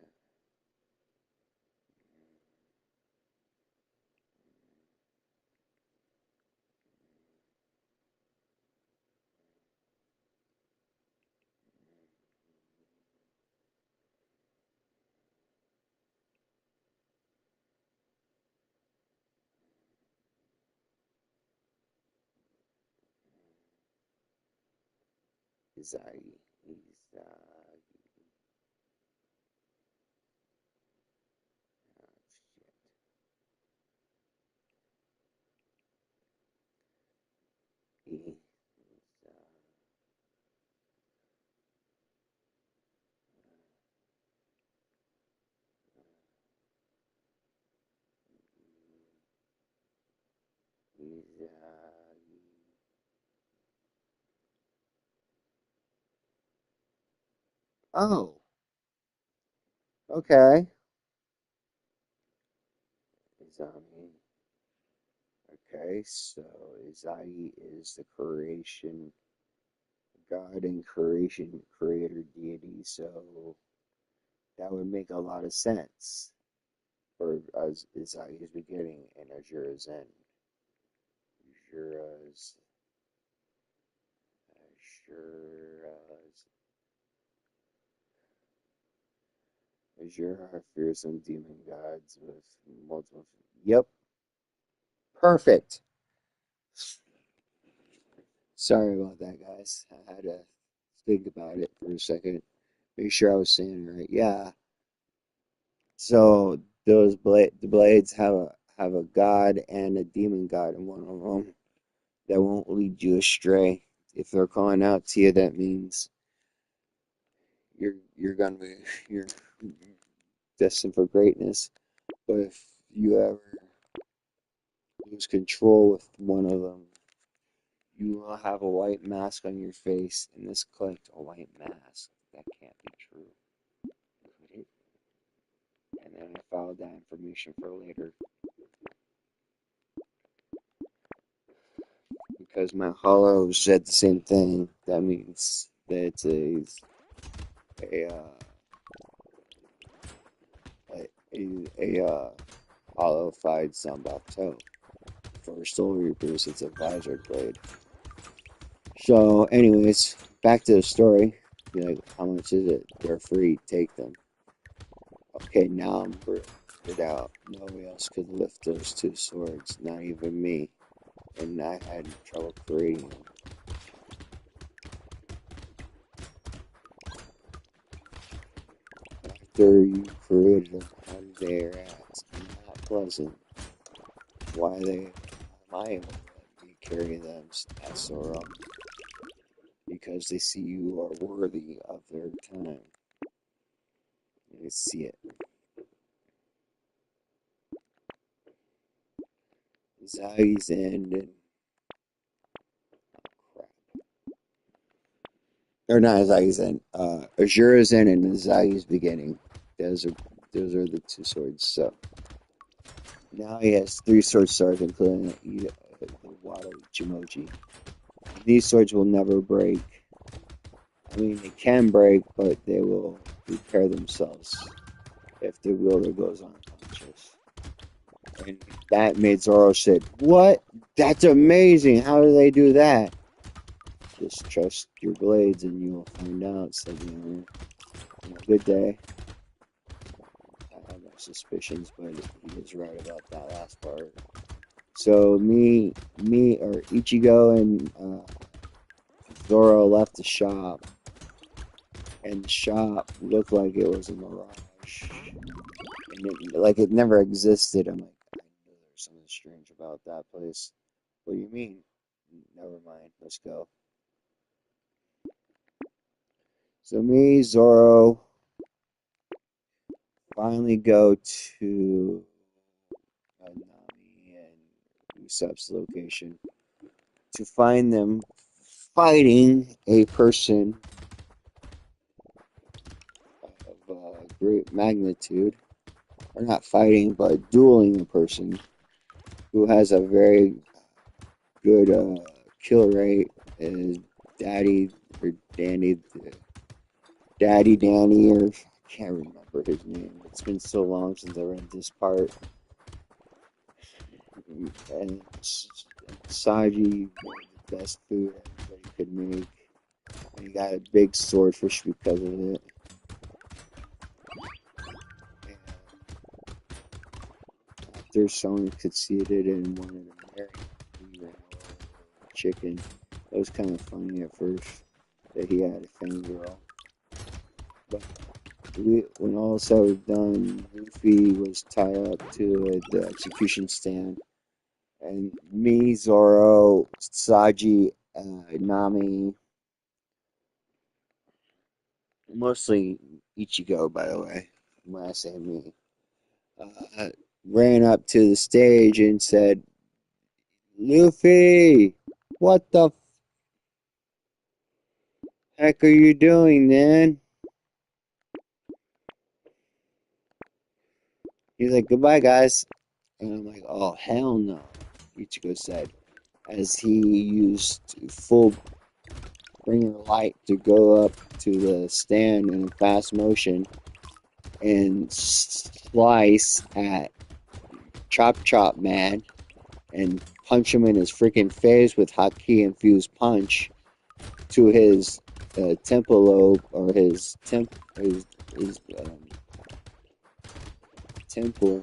Izagi. Izagi. Oh, shit. Izagi. Oh, okay. Izami. Okay, so Izagi is the creation god and creator deity, so that would make a lot of sense for Izagi's beginning and Azura's end. Azura's Azura's Azura are fearsome demon gods with multiple. Yep, perfect. Sorry about that, guys. I had to think about it for a second, make sure I was saying it right. Yeah. So the blades have a god and a demon god in one of them that won't lead you astray. If they're calling out to you, that means you're gonna be you're destined for greatness. But if you ever lose control with one of them, you will have a white mask on your face, and this clicked a white mask. That can't be true, could it? And then I filed that information for later because my hollow said the same thing. That means that it's a hollow-fied Sambato. For Soul Reapers, it's a visor blade. So, anyways, back to the story. Be like, how much is it? They're free. Take them. Okay, now I'm burnt out. Nobody else could lift those two swords, not even me. And I had trouble creating them. After you created them, how do they react? Not pleasant. Why am I able to let you carry them? Asked Sora. Because they see you are worthy of their time. They see it. Zagi's end and crap. Or not Zagi's end. Azura's end and Zagi's beginning. Those are the two swords. So now he has three sword stars, including the Wado Ichimochi. These swords will never break. I mean, they can break, but they will repair themselves if the wielder goes unconscious. And that made Zoro said, "What? That's amazing! How do they do that?" Just trust your blades and you will find out, said the owner. Good day. I have no suspicions, but he was right about that last part. So or Ichigo and Zoro left the shop, and the shop looked like it was a mirage, and like it never existed. I'm like, I knew there was something strange about that place. What do you mean? Never mind. Let's go. So Zoro, finally go to Nami and Usopp's location to find them fighting a person of great magnitude, or not fighting, but dueling a person who has a very good kill rate. Is Daddy or Daddy Danny, or I can't remember his name. It's been so long since I read this part. And Saji, the best food everybody could make. And he got a big swordfish because of it. And after someone succeeded and wanted to marry him, he ran away with a chicken. It was kind of funny at first that he had a fangirl. But when all said was done, Luffy was tied up to the execution stand. And Zoro, Saji, Nami, mostly Ichigo, by the way, when I say me, uh, ran up to the stage and said, Luffy, what the heck are you doing, man? He's like, goodbye, guys. And I'm like, oh, hell no. Ichigo said, as he used full bringer light to go up to the stand in a fast motion and slice at Chop Chop Man and punch him in his freaking face with Haki infused punch to his temple lobe, or his temple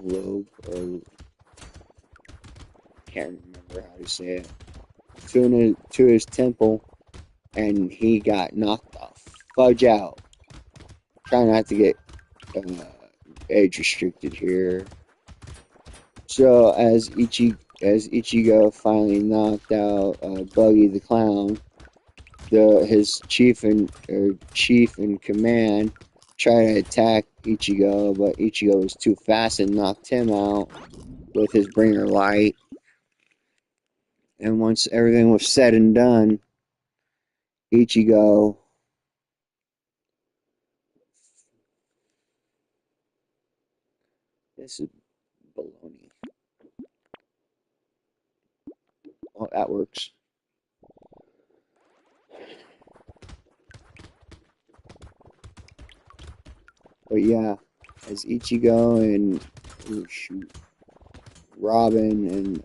lobe, or can't remember how to say it, to his temple, and he got knocked the fudge out. Try not to get age restricted here. So as Ichigo finally knocked out Buggy the Clown, his chief in command tried to attack Ichigo, but Ichigo was too fast and knocked him out with his bringer light. And once everything was said and done, Ichigo this is baloney. Oh, that works. But yeah, as Ichigo and Robin and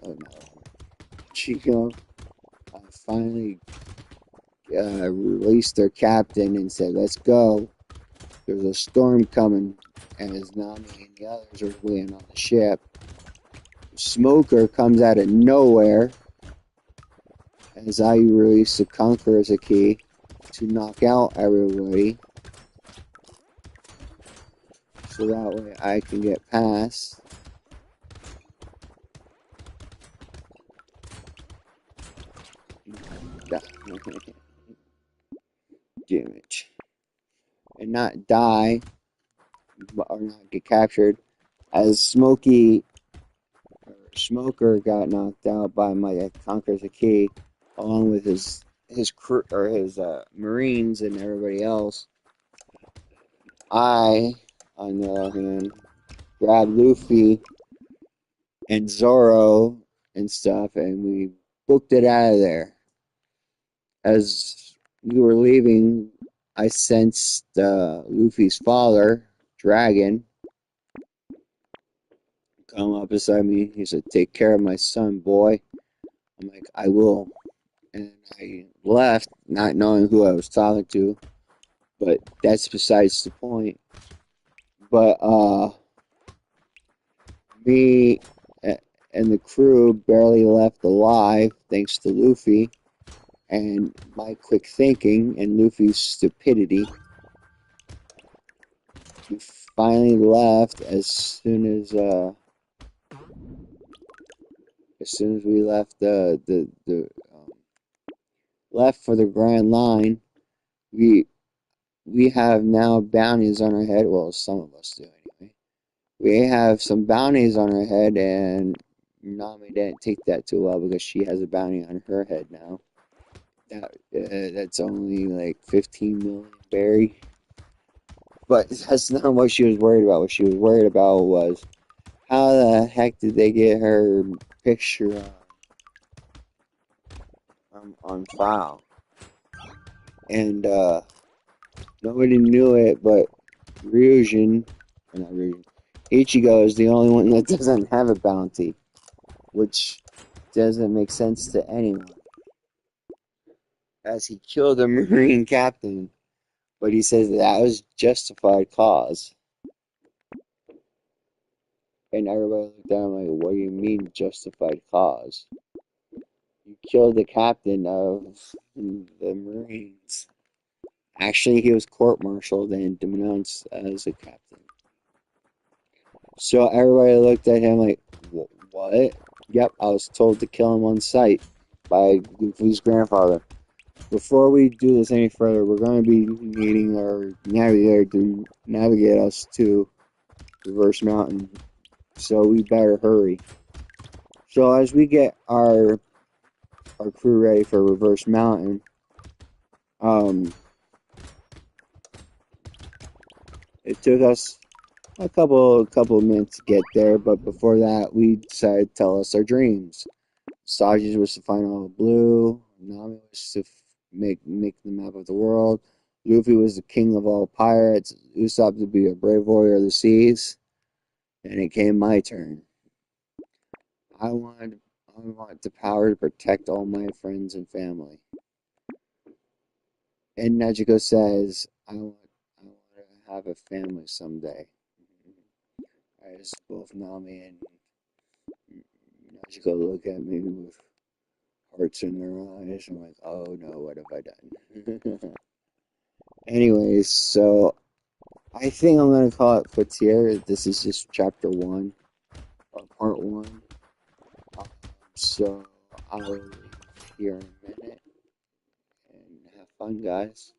Ichigo finally released their captain and said, "Let's go. There's a storm coming." And as Nami and the others are waiting on the ship, Smoker comes out of nowhere as I release the Conqueror's key to knock out everybody, so that way I can get past. Damage. And not die, or not get captured, as Smoker got knocked out by my Conqueror's key, along with his crew, or his Marines and everybody else. I, on the other hand, grabbed Luffy and Zoro and stuff, and we booked it out of there. As we were leaving, I sensed Luffy's father, Dragon, come up beside me. He said, "Take care of my son, boy." I'm like, "I will." And I left, not knowing who I was talking to, but that's besides the point. But me and the crew barely left alive thanks to Luffy and my quick thinking and Luffy's stupidity. We finally left as soon as we left left for the Grand Line. We have now bounties on our head. Well, some of us do anyway. We have some bounties on our head, and Nami didn't take that too well because she has a bounty on her head now. That's only like 15 million berry. But that's not what she was worried about. What she was worried about was, how the heck did they get her picture on file? And nobody knew it, but Ryujin, or not Ryujin, Ichigo is the only one that doesn't have a bounty, which doesn't make sense to anyone, as he killed a Marine captain, but he says that was justified cause. And everybody looked at him like, "What do you mean justified cause? You killed the captain of the Marines." Actually, he was court-martialed and denounced as a captain. So everybody looked at him like, "What?" "Yep, I was told to kill him on sight by Goofy's grandfather." Before we do this any further, we're going to be needing our navigator to navigate us to Reverse Mountain, so we better hurry. So as we get our crew ready for Reverse Mountain, it took us a couple of minutes to get there, but before that, we decided to tell us our dreams. Saji's was to find all the blue. Nami was to make the map of the world. Luffy was the king of all pirates. Usopp to be a brave warrior of the seas. And it came my turn. I want I want the power to protect all my friends and family. And Nezuko says, I want to have a family someday. As both Nami and Nezuko look at me with hearts in their eyes. I'm like, oh no, what have I done? Anyways, so I think I'm gonna call it quits here. This is just chapter one or part one. So I'll leave here in a minute and have fun, guys.